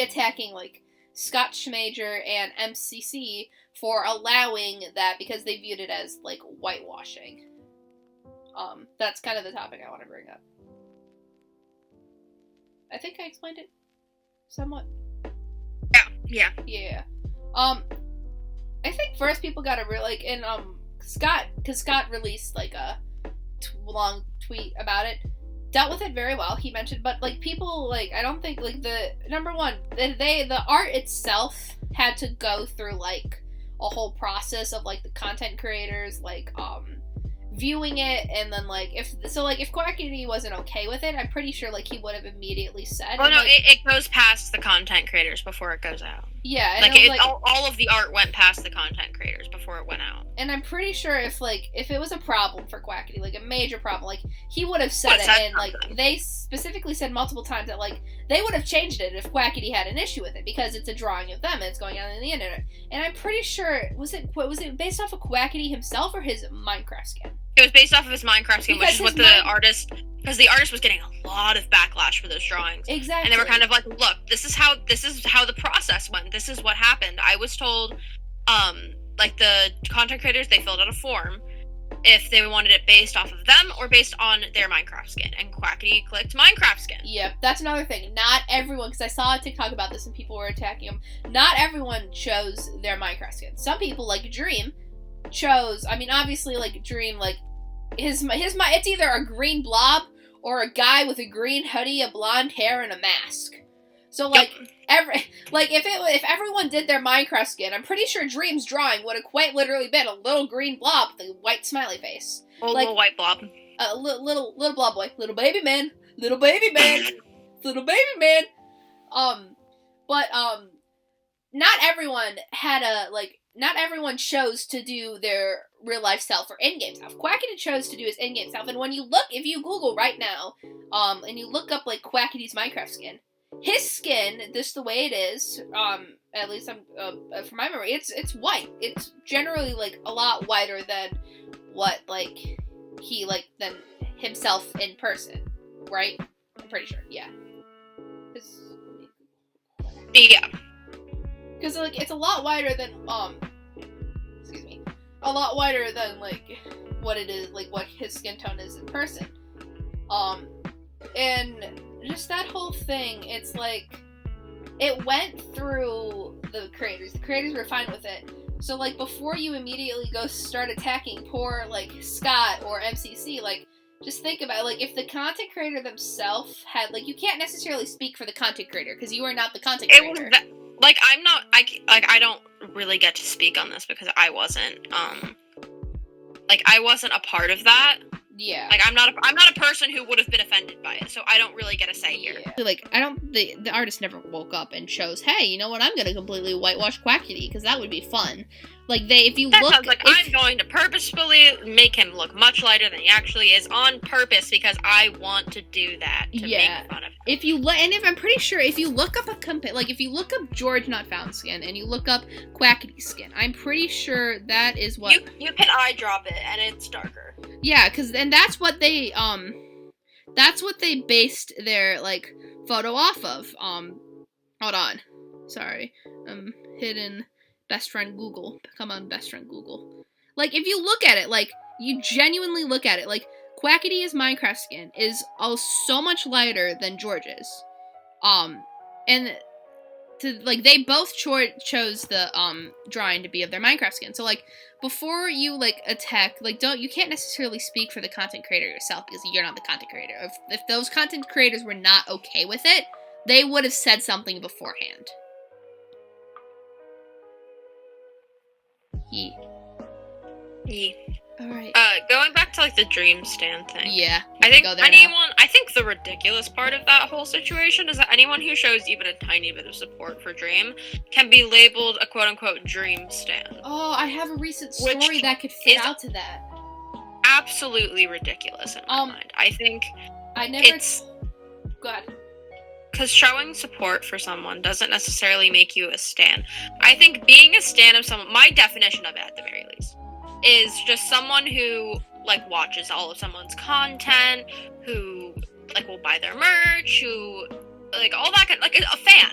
attacking like Scott Schmager and MCC for allowing that because they viewed it as like whitewashing. That's kind of the topic I want to bring up. I think I explained it somewhat. Yeah. I think first people got to Scott, because Scott released like a long tweet about it, dealt with it very well. He mentioned, but like people like I don't think like the number one the art itself had to go through like a whole process of like the content creators like viewing it, and then like if Quackity wasn't okay with it, I'm pretty sure like he would have immediately said. Well, no, it goes past the content creators before it goes out. Yeah, and all of the art went past the content creators before it went out. And I'm pretty sure if it was a problem for Quackity, like a major problem, like he would have said it, and like they specifically said multiple times that like they would have changed it if Quackity had an issue with it because it's a drawing of them and it's going on the internet. And I'm pretty sure was it based off of Quackity himself or his Minecraft skin? It was based off of his Minecraft skin, which is what the artist, because the artist was getting a lot of backlash for those drawings. Exactly. And they were kind of like, look, this is how the process went. This is what happened. I was told, like the content creators, they filled out a form if they wanted it based off of them or based on their Minecraft skin. And Quackity clicked Minecraft skin. Yep, that's another thing. Not everyone, because I saw a TikTok about this and people were attacking him. Not everyone chose their Minecraft skin. Some people, like Dream, chose. I mean, obviously, like Dream, like it's either a green blob or a guy with a green hoodie, a blonde hair, and a mask. So like if everyone did their Minecraft skin, I'm pretty sure Dream's drawing would have quite literally been a little green blob with a white smiley face. Little white blob. Little blob boy, little baby man. But not everyone not everyone chose to do their real life self or in-game self. Quackity chose to do his in-game self, and if you Google right now, and you look up like Quackity's Minecraft skin, his skin, this the way it is, at least from my memory, it's white. It's generally like a lot whiter than what like he like than himself in person, right? I'm pretty sure, yeah. Yeah. Because like it's a lot wider than a lot wider than like what it is, like what his skin tone is in person. And just that whole thing, it's like it went through the creators. The creators were fine with it. So like before you immediately go start attacking poor like Scott or MCC, like just think about like if the content creator themselves had like you can't necessarily speak for the content creator because you are not the content creator. I don't really get to speak on this because I wasn't a part of that. Yeah. Like I'm not a person who would have been offended by it, so I don't really get a say here. Like the artist never woke up and chose, hey, you know what, I'm gonna completely whitewash Quackity because that would be fun. Like sounds like I'm going to purposefully make him look much lighter than he actually is on purpose because I want to do that to make fun of him. If I'm pretty sure if you look up if you look up George Not Found skin and you look up Quackity skin, I'm pretty sure that is what you can eye drop it and it's darker. Yeah, and that's what they based their like photo off of. Hold on, sorry, hidden. Best friend Google. Come on, best friend Google. Like, if you look at it, like, you genuinely look at it, like, Quackity's Minecraft skin is so much lighter than George's. And they both chose the, drawing to be of their Minecraft skin. So, like, before you, like, attack, like, you can't necessarily speak for the content creator yourself because you're not the content creator. If those content creators were not okay with it, they would have said something beforehand. Alright. Going back to like the Dream stand thing. Yeah. I think the ridiculous part of that whole situation is that anyone who shows even a tiny bit of support for Dream can be labeled a quote unquote Dream stand. Oh, I have a recent story that could fit out to that. Absolutely ridiculous in my mind. I think Go ahead. because showing support for someone doesn't necessarily make you a stan. I think being a stan of someone, my definition of it at the very least, is just someone who, like, watches all of someone's content, who, like, will buy their merch, who, like, all that kind, like, a fan,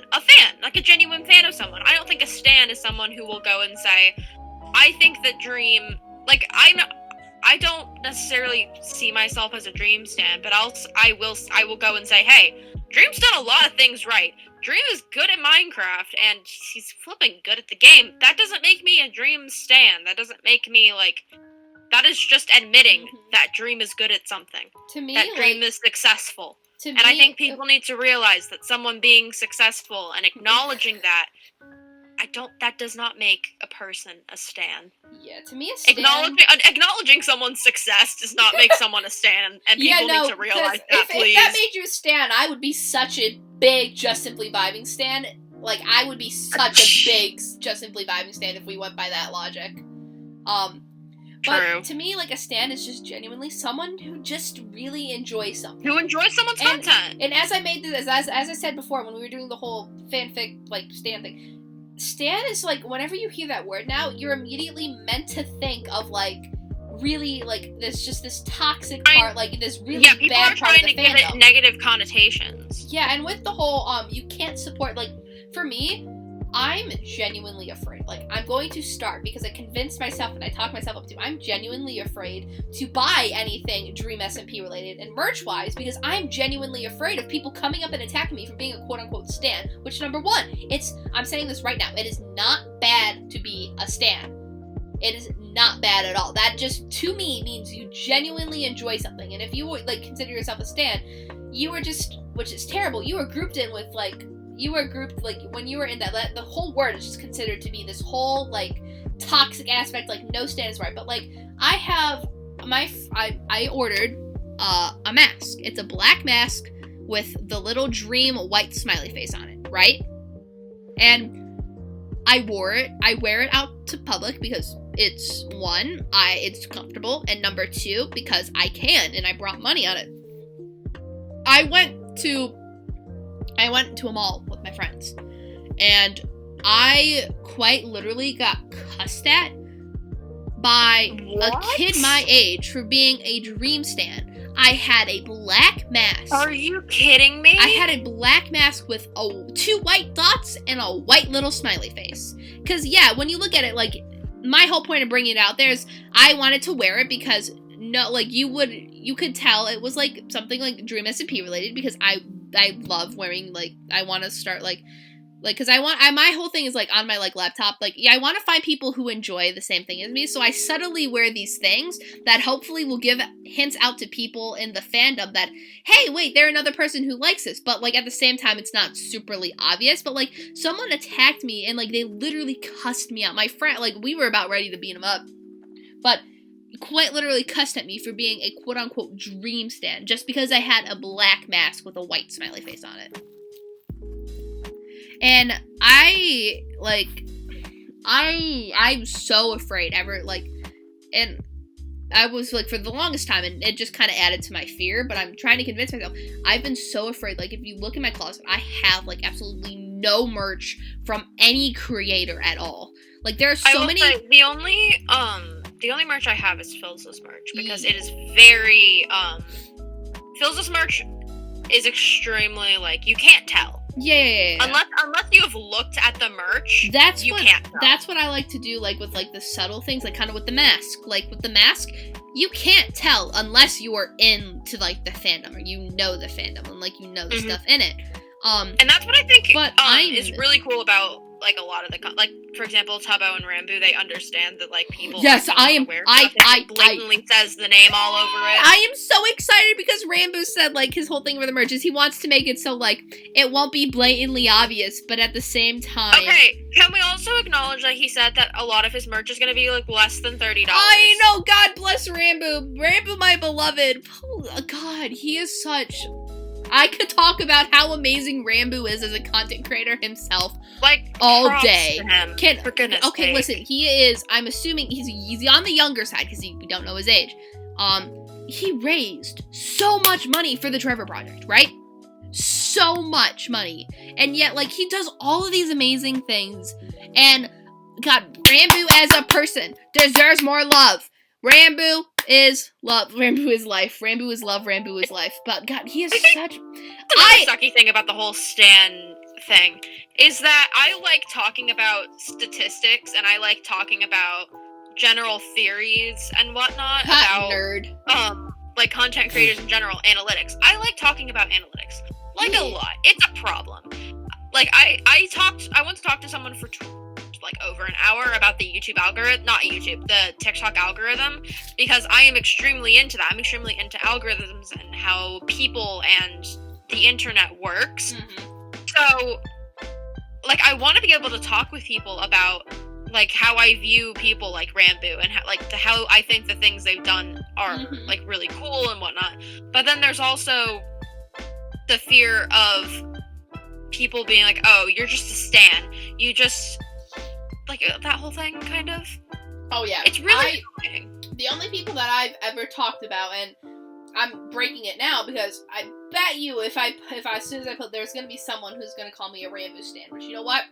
like a genuine fan of someone. I don't think a stan is someone who will go and say, I think that Dream, like, I don't necessarily see myself as a Dream stan, but I will go and say, hey, Dream's done a lot of things right. Dream is good at Minecraft, and he's flipping good at the game. That doesn't make me a Dream stan. That doesn't make me, like, that is just admitting that Dream is good at something. To me, that Dream is successful. To and me, I think people need to realize that someone being successful and acknowledging that does not make a person a stan. Yeah, to me, a stan... Acknowledging someone's success does not make someone a stan, and people need to realize that, please. If that made you a stan, I would be such a big Just Simply Vibing stan. Like, I would be such a big Just Simply Vibing stan if we went by that logic. But to me, like, a stan is just genuinely someone who just really enjoys something. Who enjoys someone's content. And as I made this, as I said before, when we were doing the whole fanfic, like, stan thing, stan is, like, whenever you hear that word now, you're immediately meant to think of, like, really, like, this toxic part, like, this really bad part of the fandom. Yeah, people are trying to give it negative connotations. Yeah, and with the whole, you can't support, like, for me, I'm genuinely afraid. Like, I'm going to start, because I convinced myself and I talked myself up to, I'm genuinely afraid to buy anything Dream SMP related and merch-wise, because I'm genuinely afraid of people coming up and attacking me for being a quote-unquote stan, which, number one, I'm saying this right now, it is not bad to be a stan. It is not bad at all. That just, to me, means you genuinely enjoy something, and if you, like, consider yourself a stan, you are just, which is terrible, you are grouped in with, like, when you were in that, the whole word is just considered to be this whole, like, toxic aspect, like, no stan is right, but, like, I ordered, a mask. It's a black mask with the little Dream white smiley face on it, right? And I wear it out to public because it's, one, it's comfortable, and number two, because I can, and I brought money on it. I went to a mall with my friends, and I quite literally got cussed at by a kid my age for being a Dream stan. I had a black mask. Are you kidding me? I had a black mask with two white dots and a white little smiley face. Because, yeah, when you look at it, like, my whole point of bringing it out there is I wanted to wear it because, no, like, you could tell it was, like, something, like, Dream SMP related, because I love wearing, like, I want to start, like, because my whole thing is, like, on my, like, laptop, like, yeah, I want to find people who enjoy the same thing as me, so I subtly wear these things that hopefully will give hints out to people in the fandom that, hey, wait, they're another person who likes this, but, like, at the same time, it's not superly obvious, but, like, someone attacked me, and, like, they literally cussed me out. My friend, like, we were about ready to beat him up, but quite literally cussed at me for being a quote-unquote Dream stan, just because I had a black mask with a white smiley face on it. And I'm so afraid and I was, like, for the longest time, and it just kind of added to my fear, but I'm trying to convince myself, I've been so afraid, like, if you look in my closet, I have, like, absolutely no merch from any creator at all. Like, there are so many... Say, the only merch I have is Phil's merch, because it is very, Phil's merch is extremely, like, you can't tell. Yeah. Unless you have looked at the merch, can't tell. That's what I like to do, like, with, like, the subtle things, like, kind of with the mask. Like, with the mask, you can't tell unless you are into, like, the fandom, or you know the fandom, and, like, you know the stuff in it. And that's what I think is really cool about, like, a lot of the, like, for example, Tubbo and Rambo, they understand that, like, people blatantly says the name all over it. I am so excited because Rambo said, like, his whole thing with the merch is he wants to make it so, like, it won't be blatantly obvious, but at the same time... Okay, can we also acknowledge that he said that a lot of his merch is gonna be, like, less than $30? I know, God bless Rambo. Rambo, my beloved. Oh, God, he is such... I could talk about how amazing Rambo is as a content creator himself, like, all day. For goodness sake. Listen, he is, I'm assuming he's on the younger side, because we don't know his age. He raised so much money for the Trevor Project, right? so much money, and yet, like, he does all of these amazing things, and God, Rambo as a person deserves more love. Rambo is love. Rambo is life. Rambo is love. Rambo is life. But God, he is such... Another sucky thing about the whole Stan thing is that I like talking about statistics, and I like talking about general theories and whatnot about nerd. Like content creators in general, analytics. I like talking about analytics, like a lot. It's a problem. Like I once talked to someone for like over an hour about the YouTube algorithm, not YouTube, the TikTok algorithm, because I am extremely into that. I'm extremely into algorithms and how people and the internet works. So, like, I want to be able to talk with people about, like, how I view people like Rambo and how I think the things they've done are, like, really cool and whatnot. But then there's also the fear of people being like, oh, you're just a stan. You just, like, that whole thing, kind of. Oh, yeah. It's really annoying. The only people that I've ever talked about, and I'm breaking it now because I bet you if as soon as I put, there's gonna be someone who's gonna call me a Rambo stan. But you know what?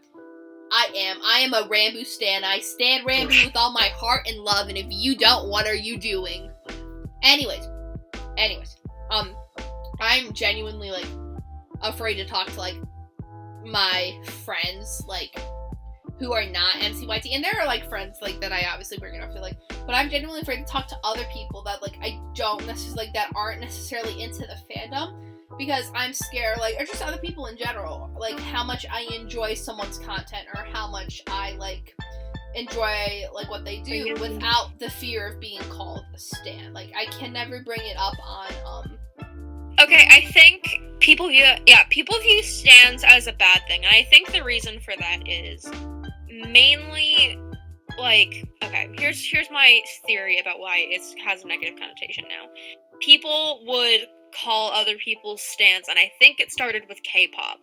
I am a Rambo stan. I stand Rambo with all my heart and love. And if you don't, what are you doing? Anyways, I'm genuinely, like, afraid to talk to, like, my friends, like, who are not MCYT, and there are, like, friends, like, that I obviously bring it up to, like, but I'm genuinely afraid to talk to other people that, like, I don't necessarily, like, that aren't necessarily into the fandom, because I'm scared, like, or just other people in general, like, how much I enjoy someone's content, or how much I, like, enjoy, like, what they do, without the fear of being called a stan. Like, I can never bring it up on, Okay, I think people view stans as a bad thing, and I think the reason for that is mainly, like, okay, here's my theory about why it has a negative connotation now. People would call other people stans, and I think it started with K-pop,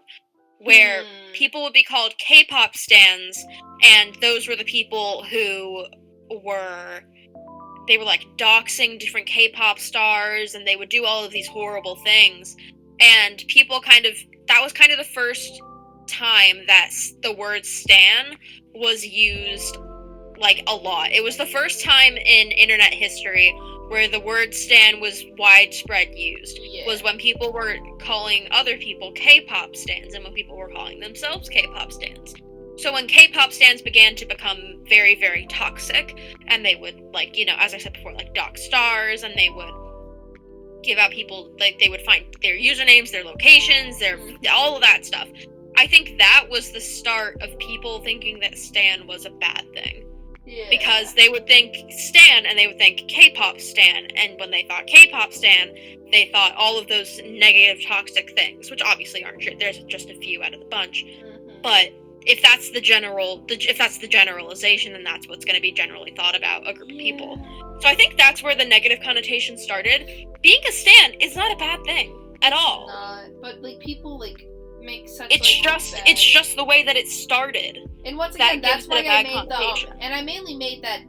where people would be called K-pop stans, and those were the people who were like doxing different K-pop stars, and they would do all of these horrible things, and people that was kind of the first time that the word stan was used, like, a lot. It was the first time in internet history where the word stan was widespread used, was when people were calling other people K-pop stans, and when people were calling themselves K-pop stans. So when K-pop stans began to become very, very toxic, and they would, like, you know, as I said before, like, dox stars, and they would give out people, like, they would find their usernames, their locations, all of that stuff. I think that was the start of people thinking that stan was a bad thing. Yeah. Because they would think stan, and they would think K-pop stan, and when they thought K-pop stan, they thought all of those negative, toxic things, which obviously aren't true. There's just a few out of the bunch. But if that's the generalization, then that's what's going to be generally thought about a group of people. So I think that's where the negative connotation started. Being a stan is not a bad thing at all. It's not, but, like, people, like, make such, it's just the way that it started. And once again, that's why I made and I mainly made that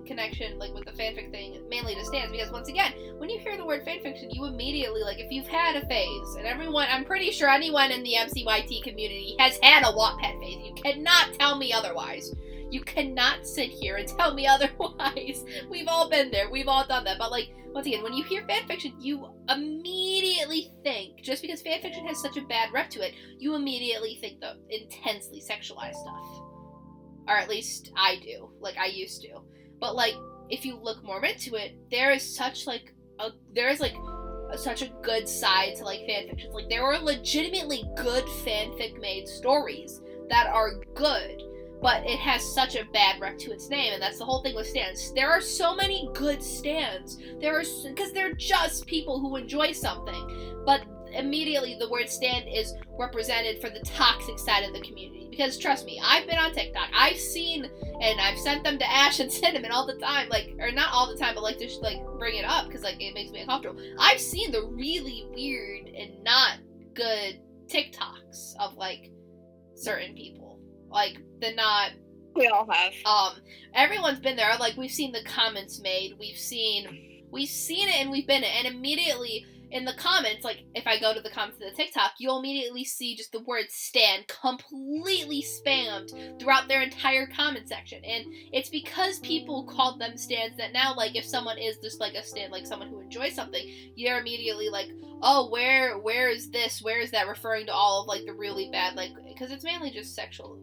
connection, like, with the fanfic thing, mainly to stans, because once again, when you hear the word fanfiction, you immediately, like, if you've had a phase, and I'm pretty sure anyone in the MCYT community has had a Wattpad phase, you cannot tell me otherwise. You cannot sit here and tell me otherwise. We've all been there, we've all done that, but, like, once again, when you hear fanfiction, you immediately think, just because fanfiction has such a bad rep to it, you immediately think the intensely sexualized stuff. Or at least I do. Like, I used to. But, like, if you look more into it, there is such, like, such a good side to, like, fanfictions. Like, there are legitimately good fanfic-made stories that are good, but it has such a bad rep to its name, and that's the whole thing with stans. There are so many good stans. Because they're just people who enjoy something, but immediately the word stan is represented for the toxic side of the community. Because trust me, I've been on TikTok. I've seen, and I've sent them to Ash and Cinnamon all the time, like, or not all the time, but, like, to, like, bring it up, because, like, it makes me uncomfortable. I've seen the really weird and not good TikToks of, like, certain people. Like, the not... We all have. Everyone's been there. Like, we've seen the comments made. We've seen it, and we've been it. And immediately, in the comments, like, if I go to the comments of the TikTok, you'll immediately see just the word stan completely spammed throughout their entire comment section. And it's because people called them stans that now, like, if someone is just, like, a stan, like, someone who enjoys something, you're immediately like, oh, where is this? Where is that referring to all of, like, the really bad, like, because it's mainly just sexual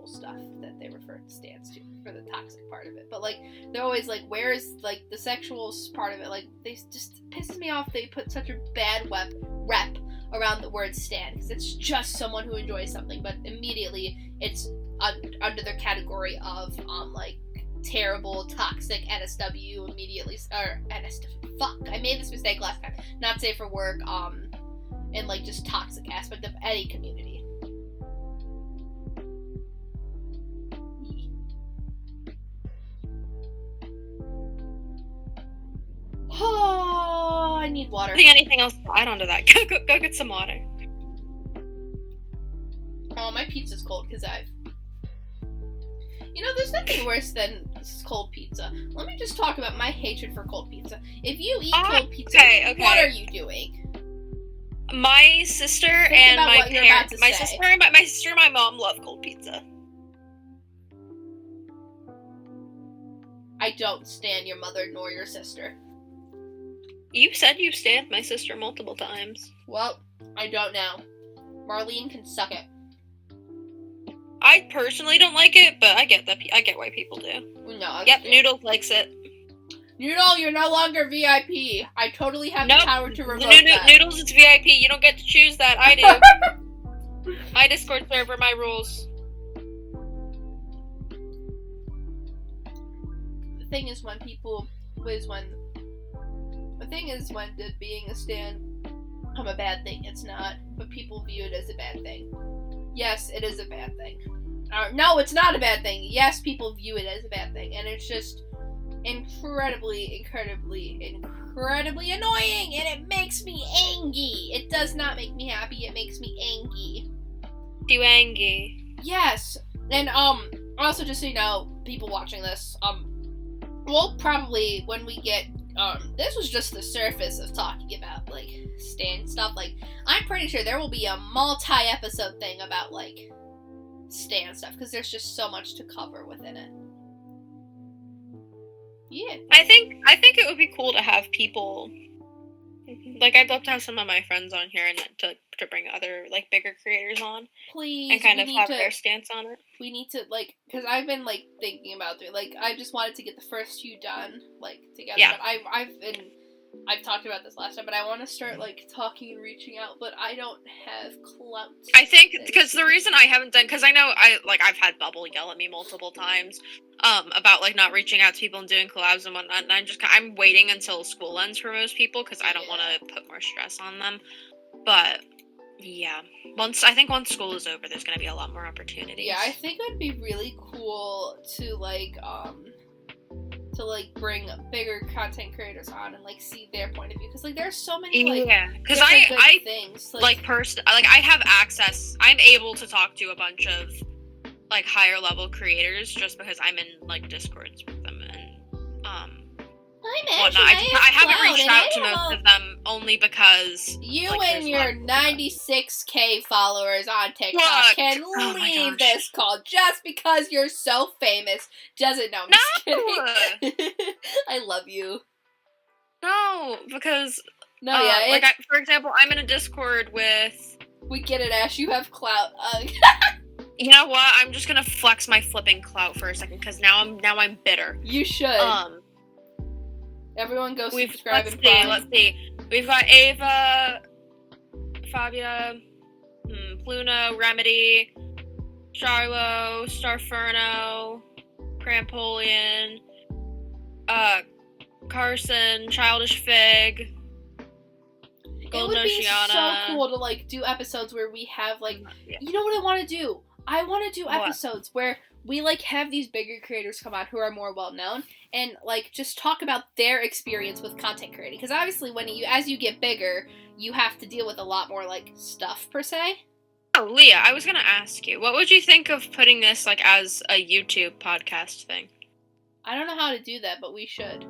stuff that they refer to stans to for the toxic part of it. But, like, they're always like, where's, like, the sexual part of it? Like, they just pisses me off they put such a bad rep around the word stan, because it's just someone who enjoys something, but immediately it's under the category of, like, terrible, toxic, NSW immediately, or NSW, fuck, I made this mistake last time, not safe for work, and, like, just toxic aspect of any community. Oh, I need water. I think anything else to add onto that? Go get some water. Oh, my pizza's cold because there's nothing worse than cold pizza. Let me just talk about my hatred for cold pizza. If you eat cold pizza, what are you doing? My sister and my parents, my sister and my mom love cold pizza. I don't stand your mother nor your sister. You said you stand my sister multiple times. Well, I don't now. Marlene can suck it. I personally don't like it, but I get why people do. No. Noodles likes it. Noodle, you're no longer VIP. I totally have the power to revoke that. Noodles is VIP. You don't get to choose that. I do. My Discord server, my rules. The thing is when being a stan become a bad thing. It's not, but people view it as a bad thing. Yes, it is a bad thing. No, it's not a bad thing. Yes, people view it as a bad thing, and it's just incredibly annoying, and it makes me angry. It does not make me happy. It makes me angry. You angry? Yes, and also just so you know, people watching this, we'll probably when we get. This was just the surface of talking about, like, stan stuff. Like, I'm pretty sure there will be a multi-episode thing about, like, stan stuff, because there's just so much to cover within it. Yeah. I think it would be cool to have people, like, I'd love to have some of my friends on here and to bring other, like, bigger creators on. Please. And kind of have their stance on it. We need to, like, because I've been, like, thinking about it. Like, I just wanted to get the first few done, like, together. Yeah. But I've talked about this last time, but I want to start, like, talking and reaching out, but I don't have clout. I think, because the reason I haven't done, because I know I've had Bubble yell at me multiple times, about, like, not reaching out to people and doing collabs and whatnot, and I'm waiting until school ends for most people, because I don't want to put more stress on them, but, yeah, once school is over, there's going to be a lot more opportunities. Yeah, I think it would be really cool to, like, bring bigger content creators on and, like, see their point of view, because, like, there's so many, like, because things, I have access, I'm able to talk to a bunch of, like, higher level creators just because I'm in, like, Discords with them and whatnot. I haven't reached out to most of them only because you, like, and your 96k followers on TikTok can leave this call just because you're so famous. Doesn't know. I'm just kidding. I love you. No, because for example, I'm in a Discord with. We get it, Ash. You have clout. You know what? I'm just gonna flex my flipping clout for a second because now I'm bitter. You should. Everyone go subscribe and follow. Let's see. We've got Ava, Fabia, Pluna, Remedy, Charlo, Starferno, Crampolian, Carson, Childish Fig, Golden Oceana. It would be so cool to, like, do episodes where we have, like, you know what I want to do? I want to do episodes where we, like, have these bigger creators come on who are more well-known and, like, just talk about their experience with content creating. Because obviously as you get bigger, you have to deal with a lot more, like, stuff, per se. Oh, Leah, I was going to ask you, what would you think of putting this, like, as a YouTube podcast thing? I don't know how to do that, but we should.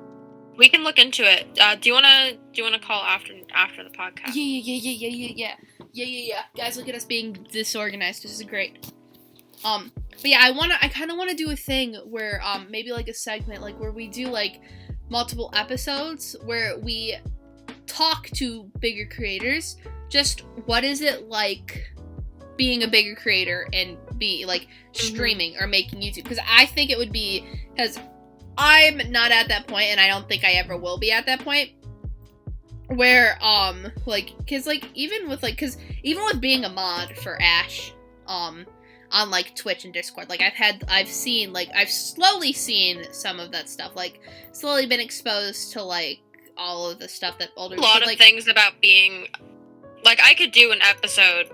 We can look into it. Do you wanna call after the podcast? Yeah. Guys, look at us being disorganized. This is great. But yeah, I kind of want to do a thing where, maybe like a segment, like where we do like multiple episodes where we talk to bigger creators. Just what is it like being a bigger creator and be like streaming or making YouTube? Because I think it would be, because I'm not at that point, and I don't think I ever will be at that point, where because even with being a mod for Ash on like Twitch and Discord, like I've slowly seen some of that stuff, like slowly been exposed to like all of the stuff that older a lot of things about being, like, I could do an episode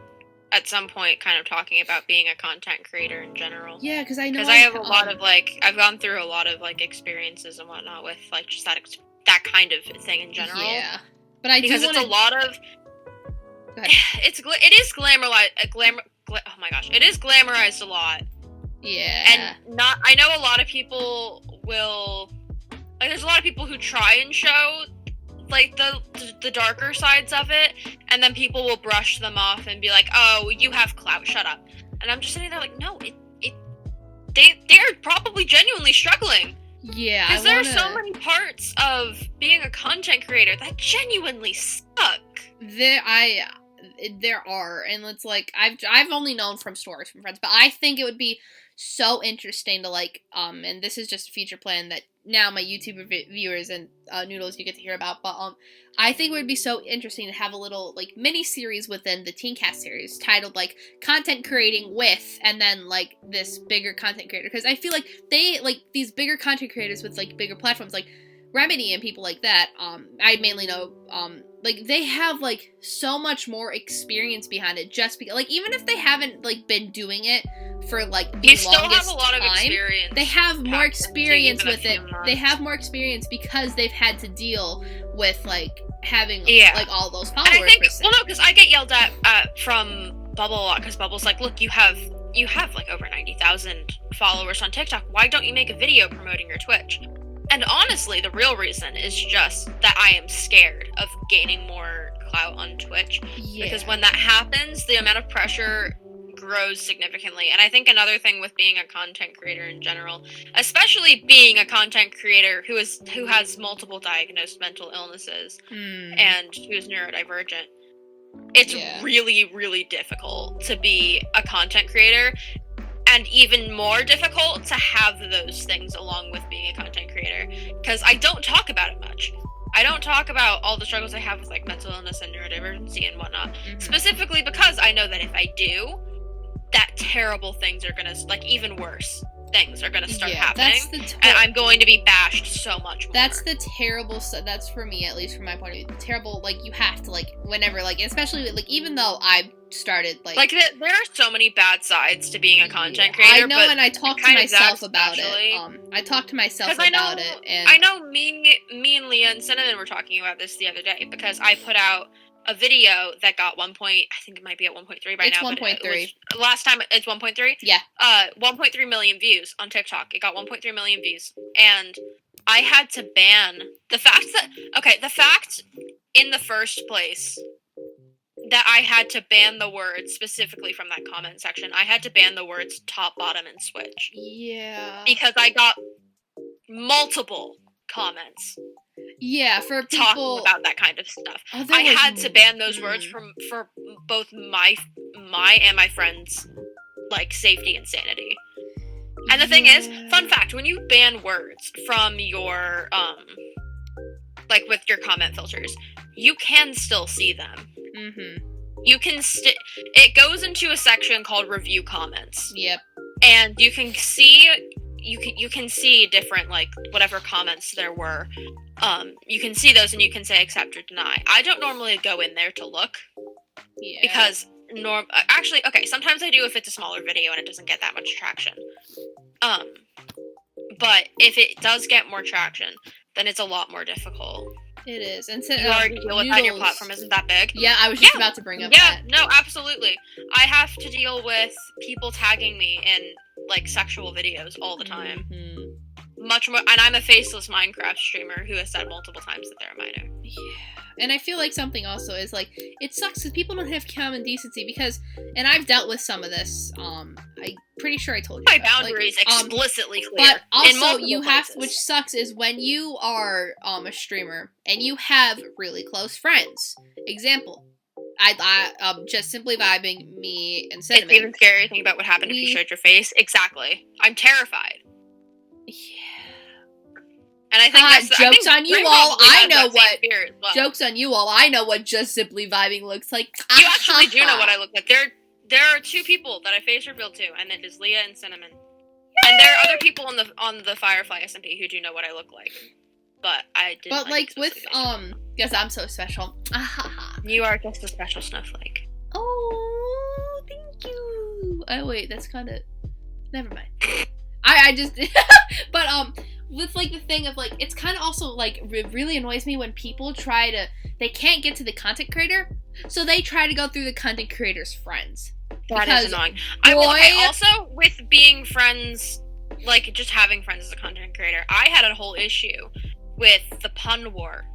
at some point kind of talking about being a content creator in general. Yeah, because I have a lot of, like, I've gone through a lot of, like, experiences and whatnot with, like, just that kind of thing in general. Yeah. But I because do it's a lot of... Go ahead. It is oh my gosh. It is glamorized a lot. Yeah. And I know a lot of people will... Like, there's a lot of people who try and show, like, the darker sides of it, and then people will brush them off and be like, oh, you have clout, shut up. And I'm just sitting there like, no, they're probably genuinely struggling. Yeah, because there are so many parts of being a content creator that genuinely suck. There are, and it's like, I've only known from stories from friends, but I think it would be so interesting to, like, and this is just a future plan that now my YouTube viewers and Noodles you get to hear about, but I think it would be so interesting to have a little, like, mini series within the TeenCast series titled, like, content creating with, and then, like, this bigger content creator, because I feel like they, like, these bigger content creators with, like, bigger platforms, like Remedy and people like that, I mainly know, like, they have, like, so much more experience behind it, just because, like, even if they haven't, like, been doing it for, like, the longest still have a lot time, of experience. they have more experience with it. They have more experience because they've had to deal with, like, having, like, all those followers. And I think, because I get yelled at from Bubble a lot, because Bubble's like, look, you have like over 90,000 followers on TikTok. Why don't you make a video promoting your Twitch? And honestly, the real reason is just that I am scared of gaining more clout on Twitch. Yeah. Because when that happens, the amount of pressure grows significantly. And I think another thing with being a content creator in general, especially being a content creator who has multiple diagnosed mental illnesses and who's neurodivergent, it's really, really difficult to be a content creator. And even more difficult to have those things along with being a content creator. Because I don't talk about it much. I don't talk about all the struggles I have with, like, mental illness and neurodivergency and whatnot. Specifically because I know that if I do, that terrible things are gonna, like, even worse things are gonna start happening. And I'm going to be bashed so much more. That's the terrible stuff. That's, for me, at least from my point of view, terrible, like, you have to, like, whenever, like, especially, like, even though I started, like there are so many bad sides to being a content creator. I know, and I talked to myself about it. I talked to myself about it, and I know me and Leah and Cinnamon were talking about this the other day, because I put out a video that got I think it might be at 1.3 by now. It's 1.3. Last time it's 1.3? Yeah. 1.3 million views on TikTok. It got 1.3 million views. And I had to ban the fact in the first place that I had to ban the words specifically from that comment section. I had to ban the words top, bottom, and switch. Yeah. Because I got multiple comments. Yeah, for people talking about that kind of stuff. I had to ban those words for both my and my friends' like safety and sanity. And the thing is, fun fact, when you ban words from your like with your comment filters, you can still see them. You can it goes into a section called review comments. Yep. And you can see different, like, whatever comments there were. You can see those and you can say accept or deny. I don't normally go in there to look. Yeah. Because actually, okay, sometimes I do if it's a smaller video and it doesn't get that much traction. But if it does get more traction, then it's a lot more difficult. It is. And so, you already deal with that, your platform isn't that big. Yeah, I was just about to bring up that. Yeah, no, absolutely. I have to deal with people tagging me in, like, sexual videos all the time. much more, and I'm a faceless Minecraft streamer who has said multiple times that they're a minor. Yeah. And I feel like something also is, like, it sucks because people don't have common decency because, and I've dealt with some of this, I'm pretty sure I told you. My boundaries explicitly clear. But also, in which sucks is when you are, a streamer and you have really close friends. Example. I just simply vibing me and Cinnamon. It's even scarier thinking about what happened if you showed your face. Exactly. I'm terrified. Yeah. And I think jokes on you all. I know what. Well. Jokes on you all. I know what just simply vibing looks like. You actually do know what I look like. There are two people that I face reveal to, and it is Leah and Cinnamon. Yay! And there are other people on the Firefly SMP who do know what I look like. But I didn't. But like with because I'm so special. You are just a special snowflake. Oh, thank you. Oh wait, that's kind of. Never mind. I just. But with like the thing of like it's kind of also like really annoys me when people they can't get to the content creator, so they try to go through the content creator's friends. That is annoying. I also with being friends, like just having friends as a content creator, I had a whole issue with the pun war.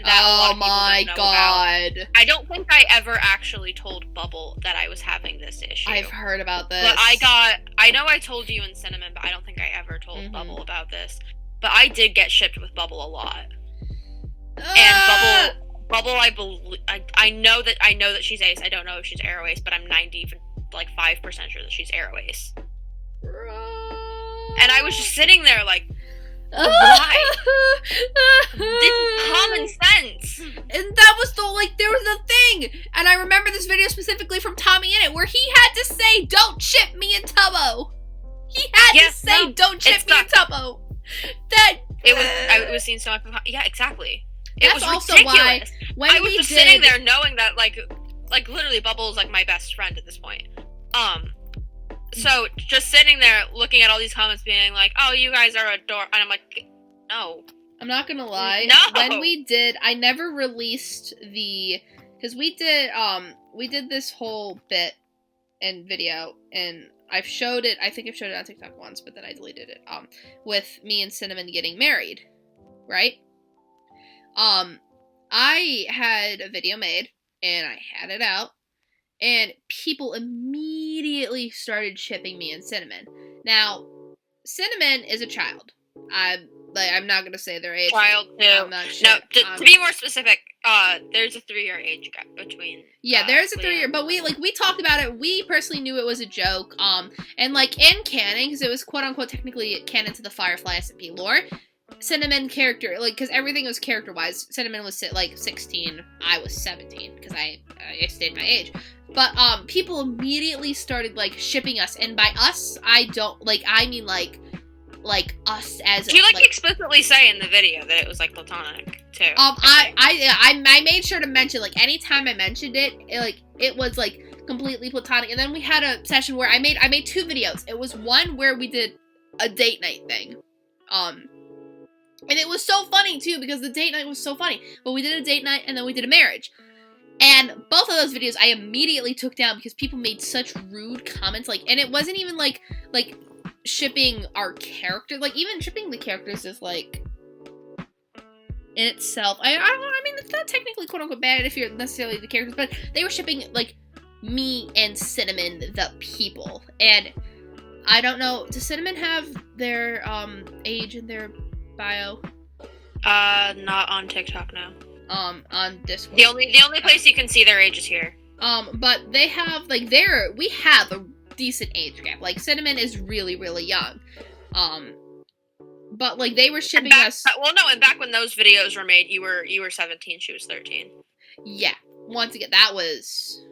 Oh my god. I don't think I ever actually told Bubble that I was having this issue. I've heard about this. But I know I told you and Cinnamon, but I don't think I ever told Bubble about this. But I did get shipped with Bubble a lot. And Bubble, I know that she's ace. I don't know if she's arrow ace, but I'm 5% sure that she's arrow ace. And I was just sitting there like, why? This is common sense. And that was there was a thing. And I remember this video specifically from Tommy in it where he had to say, "Don't ship me and Tubbo." He had to say, "Don't ship me and Tubbo." It was seen so much. Yeah, exactly. It was also ridiculous. why when I was just sitting there knowing that like literally Bubble is like my best friend at this point. So just sitting there looking at all these comments being like, "Oh, you guys are adorable," and I'm like, no. I'm not gonna lie. No. When we did, I never released because we did this whole bit and video, and I've showed it. I think I've showed it on TikTok once, but then I deleted it. With me and Cinnamon getting married, right? I had a video made and I had it out, and people immediately started shipping me and Cinnamon. Now, Cinnamon is a child. I'm not gonna say their age. Child too. I'm not sure. No, to be more specific, there's a 3-year age gap between. Yeah, there's a 3-year, but we talked about it. We personally knew it was a joke. And like in canon, because it was quote unquote technically canon to the Firefly SMP lore. Cinnamon character, like, because everything was character wise. Cinnamon was 16, I was 17 because I stayed my age. But people immediately started like shipping us, and by us, I don't like. I mean like us as. Do you explicitly say in the video that it was like platonic too? I made sure to mention like anytime I mentioned it was like completely platonic, and then we had a session where I made 2 videos. It was one where we did a date night thing, and it was so funny too because the date night was so funny. But we did a date night and then we did a marriage. And both of those videos I immediately took down because people made such rude comments, and it wasn't even like shipping our character, even shipping the characters is in itself. I mean, it's not technically quote unquote bad if you're necessarily the characters, but they were shipping me and Cinnamon the people, and I don't know. Does Cinnamon have their age in their bio? Not on TikTok now. On Discord. The only place you can see their age is here. But they have we have a decent age gap. Cinnamon is really, really young. But they were shipping us. Well, no, and back when those videos were made, you were 17, she was 13. Yeah. Once again, that was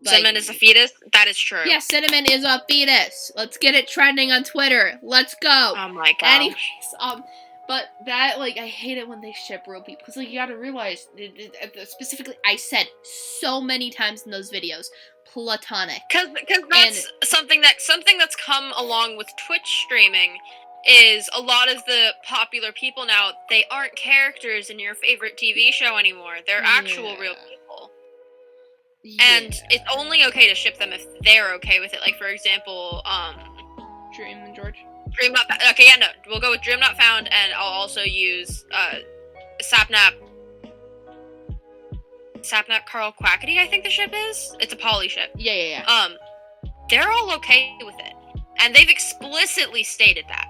Cinnamon is a fetus? That is true. Yeah, Cinnamon is a fetus. Let's get it trending on Twitter. Let's go. Oh my gosh. Anyways, but that, I hate it when they ship real people, because, you gotta realize, specifically, I said so many times in those videos, platonic. Because that's something that's come along with Twitch streaming, is a lot of the popular people now, they aren't characters in your favorite TV show anymore. They're actual real people. Yeah. And it's only okay to ship them if they're okay with it. For example, Dream and George. Dream Not Found. Okay, yeah, no. We'll go with Dream Not Found, and I'll also use Sapnap Carl Quackity, I think the ship is. It's a poly ship. Yeah. They're all okay with it. And they've explicitly stated that.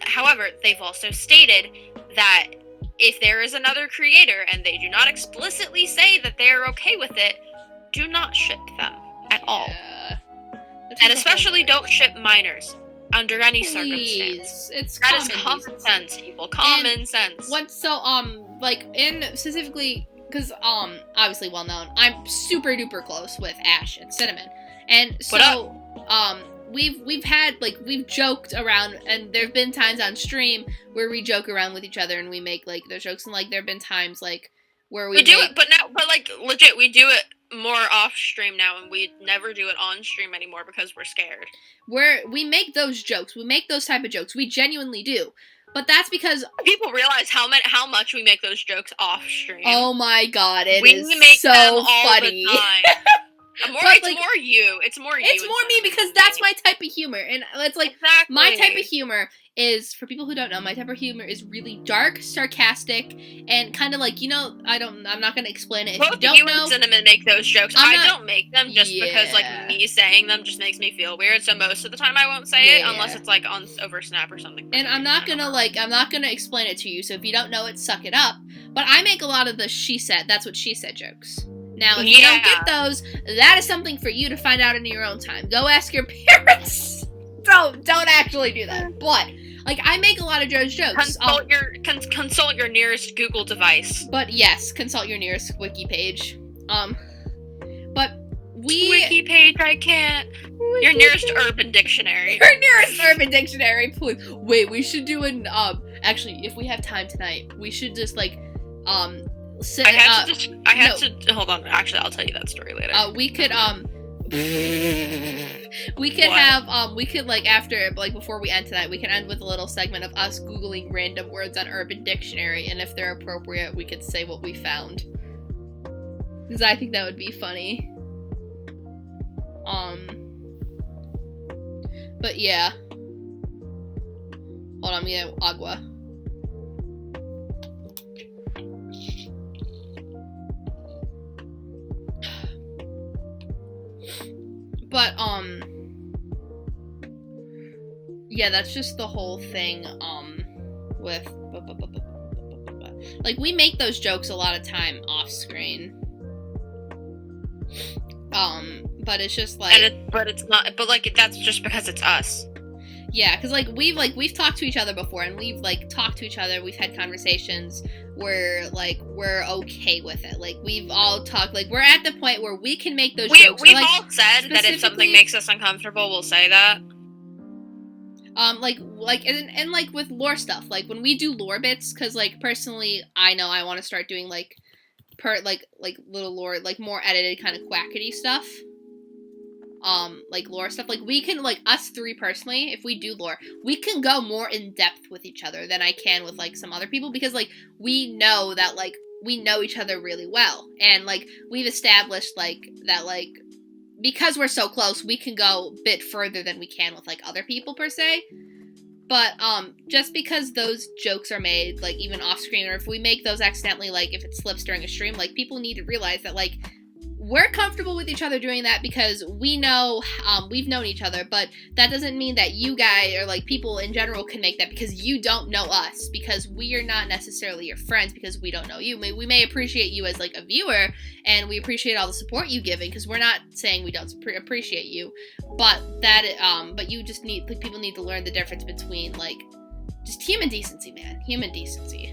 However, they've also stated that if there is another creator and they do not explicitly say that they're okay with it, do not ship them at all. And especially don't ship minors under any circumstance. That is common sense, people. Common sense. Specifically, because obviously well known, I'm super duper close with Ash and Cinnamon, and so we've joked around, and there've been times on stream where we joke around with each other and we make like those jokes, and like there've been times like where we do it, but legit we do it more off stream now, and we never do it on stream anymore because we're scared. We make those jokes, we make those type of jokes, we genuinely do. But that's because people realize how much we make those jokes off stream. Oh my god, we is make so them all funny. The time. It's more me because that's my type of humor, and it's like exactly. My type of humor is, for people who don't know, my type of humor is really dark, sarcastic, and kind of like, I'm not gonna explain it if both you don't you know. And Cinnamon make those jokes. I don't make them just because like me saying them just makes me feel weird. So most of the time I won't say it unless it's like over Snap or something. And I'm not gonna explain it to you. So if you don't know it, suck it up. But I make a lot of the she said, that's what she said jokes. Now, if you don't get those, that is something for you to find out in your own time. Go ask your parents. Don't actually do that. But like, I make a lot of Joe's jokes. Consult your nearest Google device. But yes, consult your nearest wiki page. But wiki page, I can't. Your nearest Urban Dictionary. Your nearest Urban Dictionary, please. Wait, we should do an actually, if we have time tonight, we should just like hold on. Actually, I'll tell you that story later. We could after, like, before we end tonight, we can end with a little segment of us Googling random words on Urban Dictionary, and if they're appropriate, we could say what we found. Because I think that would be funny. But yeah. Hold on, I'm gonna agua. But, yeah, that's just the whole thing, with, like, we make those jokes a lot of time off screen. But it's just like... that's just because it's us. Yeah, because, like, we've talked to each other before, and we've, like, talked to each other, we've had conversations where, like, we're okay with it. Like, we've all talked, like, we're at the point where we can make those jokes. We've all said that if something makes us uncomfortable, we'll say that. Like, with lore stuff, like, when we do lore bits, because, like, personally, I know I want to start doing, like, little lore, like, more edited kind of quackity stuff. Like, lore stuff, like, we can, like, us three personally, if we do lore, we can go more in depth with each other than I can with, like, some other people, because, like, we know that, like, we know each other really well, and, like, we've established, like, that, like, because we're so close, we can go a bit further than we can with, like, other people, per se. But, just because those jokes are made, like, even off screen, or if we make those accidentally, like, if it slips during a stream, like, people need to realize that, like, we're comfortable with each other doing that because we know, we've known each other, but that doesn't mean that you guys, or, like, people in general can make that because you don't know us, because we are not necessarily your friends because we don't know you. We may appreciate you as, like, a viewer, and we appreciate all the support you giving, because we're not saying we don't appreciate you, but but you just need, like, people need to learn the difference between, like, just human decency, man. Human decency.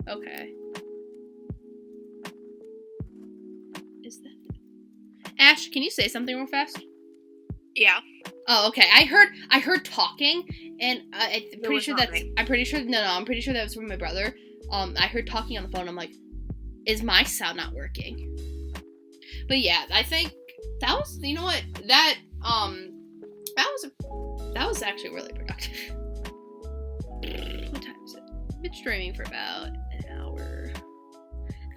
Okay. Is that... Ash, can you say something real fast? Yeah. Oh, okay. I heard talking, and I'm pretty sure that was from my brother. I heard talking on the phone. I'm like, is my sound not working? But yeah, I think that was, you know what, that That was actually really productive. What time is it? I've been streaming for about an hour.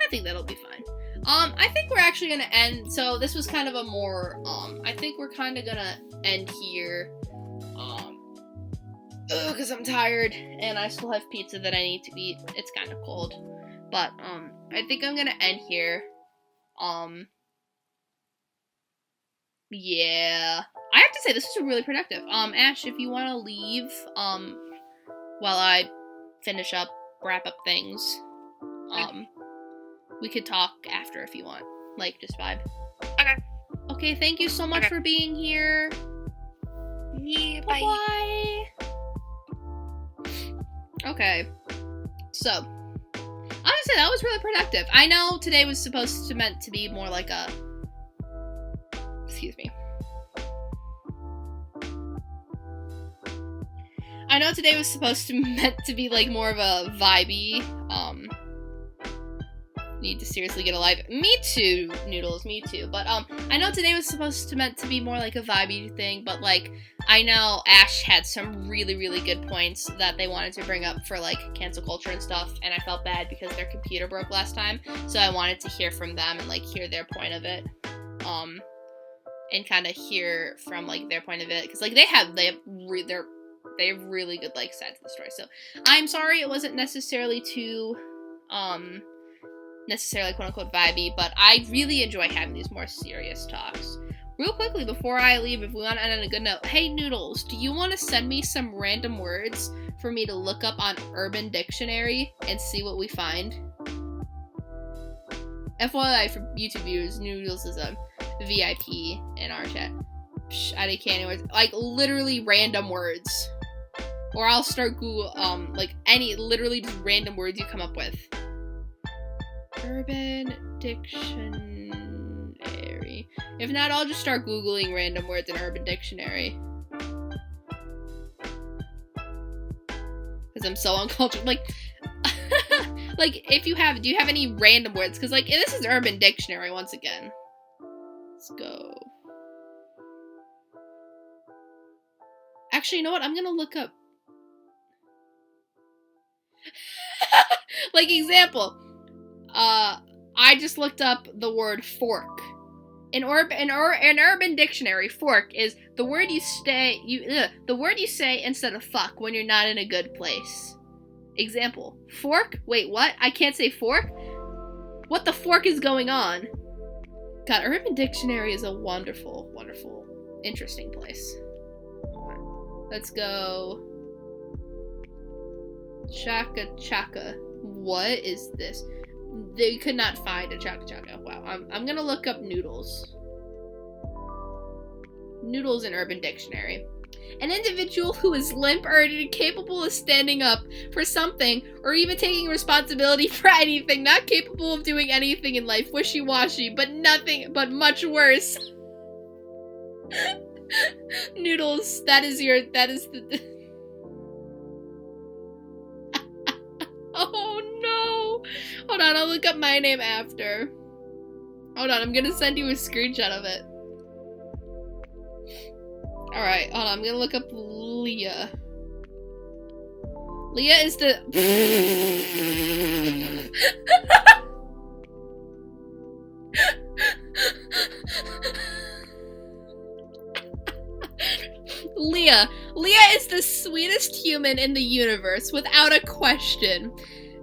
I think that'll be fine. I think we're actually gonna end. So this was kind of a more. I think we're kind of gonna end here. Because I'm tired and I still have pizza that I need to eat. It's kind of cold, but I think I'm gonna end here. Yeah. I have to say, this was really productive. Ash, if you want to leave, while I wrap up things, we could talk after if you want. Like, just vibe. Okay. Okay, thank you so much for being here. Yeah, Bye. Okay. So, honestly, that was really productive. I know today was meant to be more like a... Excuse me. I know today was meant to be like more of a vibey, need to seriously get a life. Me too, Noodles, me too. But, I know today was meant to be more like a vibey thing, but, like, I know Ash had some really, really good points that they wanted to bring up for, like, cancel culture and stuff, and I felt bad because their computer broke last time, so I wanted to hear from them and, like, hear their point of it, and kind of hear from, like, their point of it, because, like, they have really good, like, sides of the story, so I'm sorry it wasn't necessarily too, quote-unquote vibey, but I really enjoy having these more serious talks. Real quickly, before I leave, if we want to end on a good note, hey, Noodles, do you want to send me some random words for me to look up on Urban Dictionary and see what we find? FYI, for YouTube viewers, Noodles is a VIP in our chat. I can't words. Like, literally random words. Or I'll start Google, literally just random words you come up with. Urban Dictionary. If not, I'll just start Googling random words in Urban Dictionary. Because I'm so uncultured. Like, like, do you have any random words? Because, like, this is Urban Dictionary once again. Let's go. Actually, you know what? I'm gonna look up. Like, example. I just looked up the word fork. In Urban Dictionary, fork is the word you say instead of fuck when you're not in a good place. Example: fork? Wait, what? I can't say fork? What the fork is going on? God, Urban Dictionary is a wonderful, wonderful, interesting place. Let's go. Chaka Chaka. What is this? They could not find a Chaka Chaka. Wow. I'm gonna look up noodles. Noodles in Urban Dictionary. An individual who is limp or incapable of standing up for something or even taking responsibility for anything, not capable of doing anything in life, wishy-washy, but much worse. Noodles, that is the... Oh no! Hold on, I'll look up my name after. Hold on, I'm gonna send you a screenshot of it. Alright, hold on, I'm gonna look up Leah. Leah is the... Leah is the sweetest human in the universe, without a question.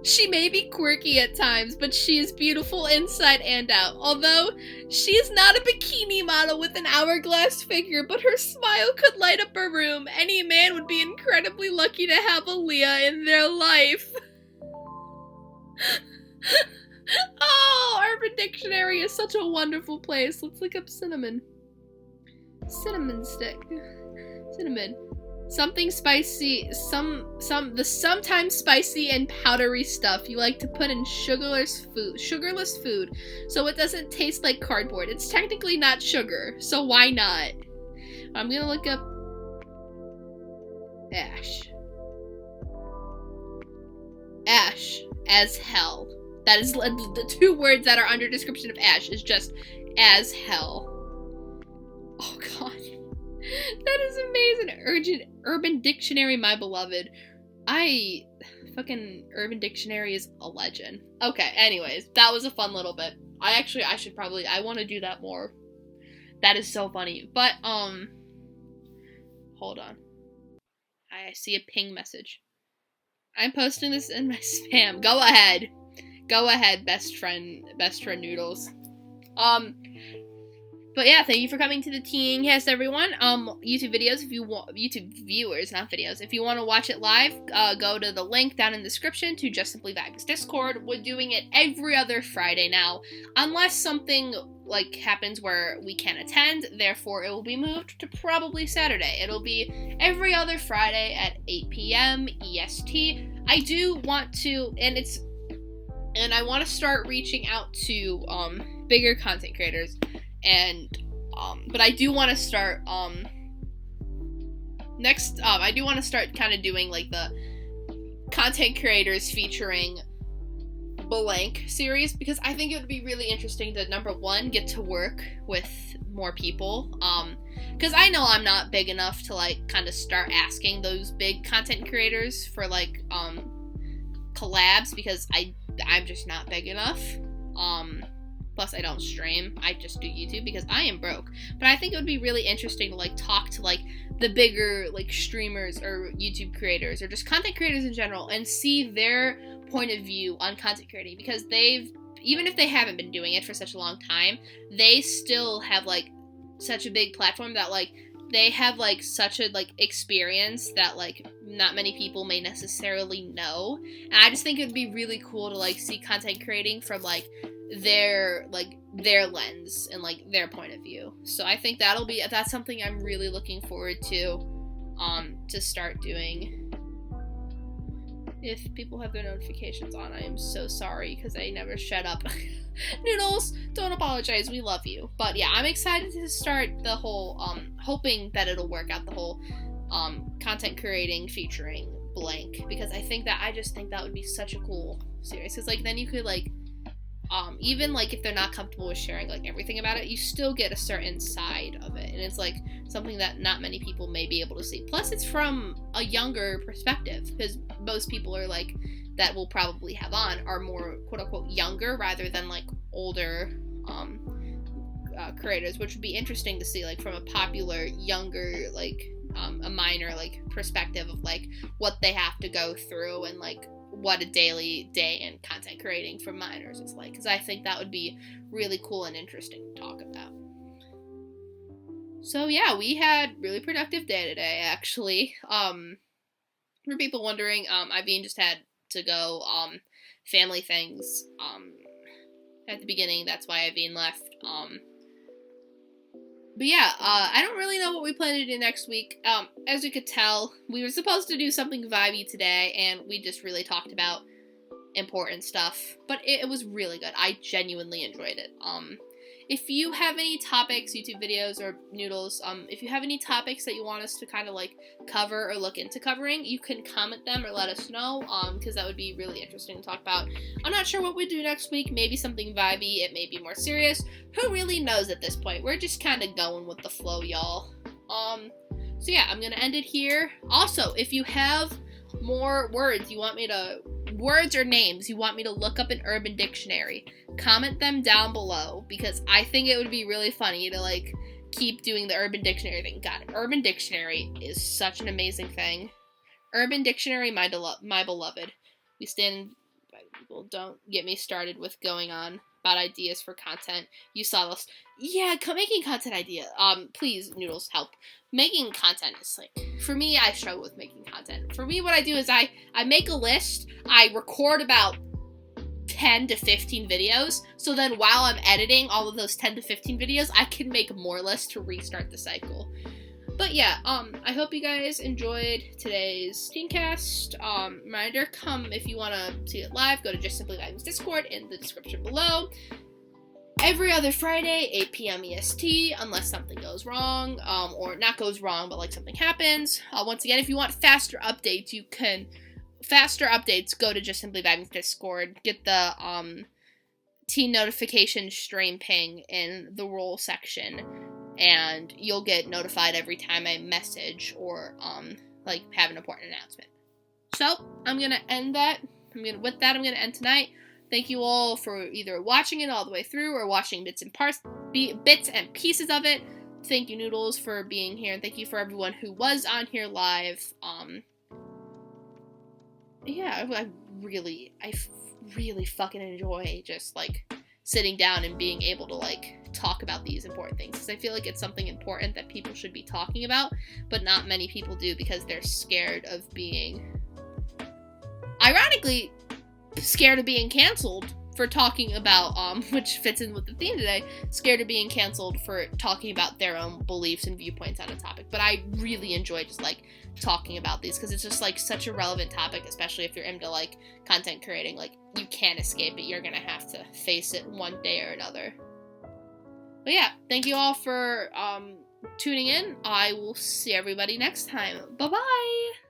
She may be quirky at times, but she is beautiful inside and out. Although, she is not a bikini model with an hourglass figure, but her smile could light up a room. Any man would be incredibly lucky to have a Leah in their life. Oh, Urban Dictionary is such a wonderful place. Let's look up cinnamon. Cinnamon stick. Cinnamon. Something spicy, the sometimes spicy and powdery stuff you like to put in sugarless food, so it doesn't taste like cardboard. It's technically not sugar, so why not? I'm gonna look up Ash. Ash, as hell. That is the two words that are under description of Ash is just as hell. Oh god. That is amazing. Urban Dictionary, my beloved. Fucking Urban Dictionary is a legend. Okay, anyways, that was a fun little bit. I want to do that more. That is so funny. But, hold on. I see a ping message. I'm posting this in my spam. Go ahead, best friend Noodles. But yeah, thank you for coming to the TeenCast, everyone. YouTube videos, YouTube viewers, not videos. If you want to watch it live, go to the link down in the description to Just Simply Vibes Discord. We're doing it every other Friday now, unless something like happens where we can't attend. Therefore, it will be moved to probably Saturday. It'll be every other Friday at 8 p.m. EST. I do want to, and I want to start reaching out to bigger content creators. But I do want to start, I do want to start kind of doing, like, the content creators featuring blank series, because I think it would be really interesting to, number one, get to work with more people, because I know I'm not big enough to, like, kind of start asking those big content creators for, like, collabs, because I'm just not big enough, plus I don't stream, I just do YouTube because I am broke. But I think it would be really interesting to, like, talk to, like, the bigger, like, streamers or YouTube creators or just content creators in general and see their point of view on content creating, because even if they haven't been doing it for such a long time, they still have, like, such a big platform that, like, they have, like, such a, like, experience that, like, not many people may necessarily know. And I just think it would be really cool to, like, see content creating from, like, their lens and, like, their point of view. So I think that's something I'm really looking forward to start doing. If people have their notifications on, I am so sorry, because I never shut up. Noodles, don't apologize, we love you. But yeah, I'm excited to start the whole, hoping that it'll work out, the whole, content creating featuring blank, because I just think that would be such a cool series, because, like, then you could, like, even, like, if they're not comfortable with sharing, like, everything about it, you still get a certain side of it, and it's, like, something that not many people may be able to see. Plus, it's from a younger perspective, because most people are, like, that we'll probably have on are more, quote-unquote, younger, rather than, like, older, creators, which would be interesting to see, like, from a popular, younger, like, a minor, like, perspective of, like, what they have to go through, and, like, what a daily day in content creating for minors is like, because I think that would be really cool and interesting to talk about. So yeah, we had really productive day today, actually. For people wondering, Iviene just had to go family things at the beginning. That's why Iviene left. But yeah, I don't really know what we plan to do next week. As you could tell, we were supposed to do something vibey today, and we just really talked about important stuff. But it was really good. I genuinely enjoyed it. If you have any topics, YouTube videos, or Noodles, if you have any topics that you want us to kind of, like, cover or look into covering, you can comment them or let us know, because that would be really interesting to talk about. I'm not sure what we do next week. Maybe something vibey. It may be more serious. Who really knows at this point? We're just kind of going with the flow, y'all. So yeah, I'm gonna end it here. Also, if you have more words or names you want me to look up in Urban Dictionary, comment them down below, because I think it would be really funny to, like, keep doing the Urban Dictionary thing. God, Urban Dictionary is such an amazing thing. Urban Dictionary, my beloved. We stand by people. Don't get me started with going on about ideas for content. You saw this. Yeah, making content idea. Please, Noodles, help. Making content is, like, for me, I struggle with making content. For me, what I do is I make a list, I record about 10 to 15 videos, so then while I'm editing all of those 10 to 15 videos, I can make more lists to restart the cycle. But yeah, I hope you guys enjoyed today's TeenCast. Reminder, if you want to see it live, go to Just Simply Vibes Discord in the description below. Every other Friday, 8 p.m. EST, unless something goes wrong, or not goes wrong, but, like, something happens. Once again, if you want faster updates, go to Just Simply Vibes Discord. Get the teen notification stream ping in the role section. and you'll get notified every time I message or, like, have an important announcement. So, I'm gonna end that. I'm gonna end tonight. Thank you all for either watching it all the way through or watching bits and pieces of it. Thank you, Noodles, for being here, and thank you for everyone who was on here live. Yeah, I really fucking enjoy just, like, sitting down and being able to, like, talk about these important things, because I feel like it's something important that people should be talking about, but not many people do because they're scared of being, ironically, scared of being canceled for talking about, which fits in with the theme today, scared of being canceled for talking about their own beliefs and viewpoints on a topic. But I really enjoy just, like, talking about these, because it's just, like, such a relevant topic, especially if you're into, like, content creating. Like, you can't escape it. You're gonna have to face it one day or another. But yeah, thank you all for tuning in. I will see everybody next time. Bye-bye!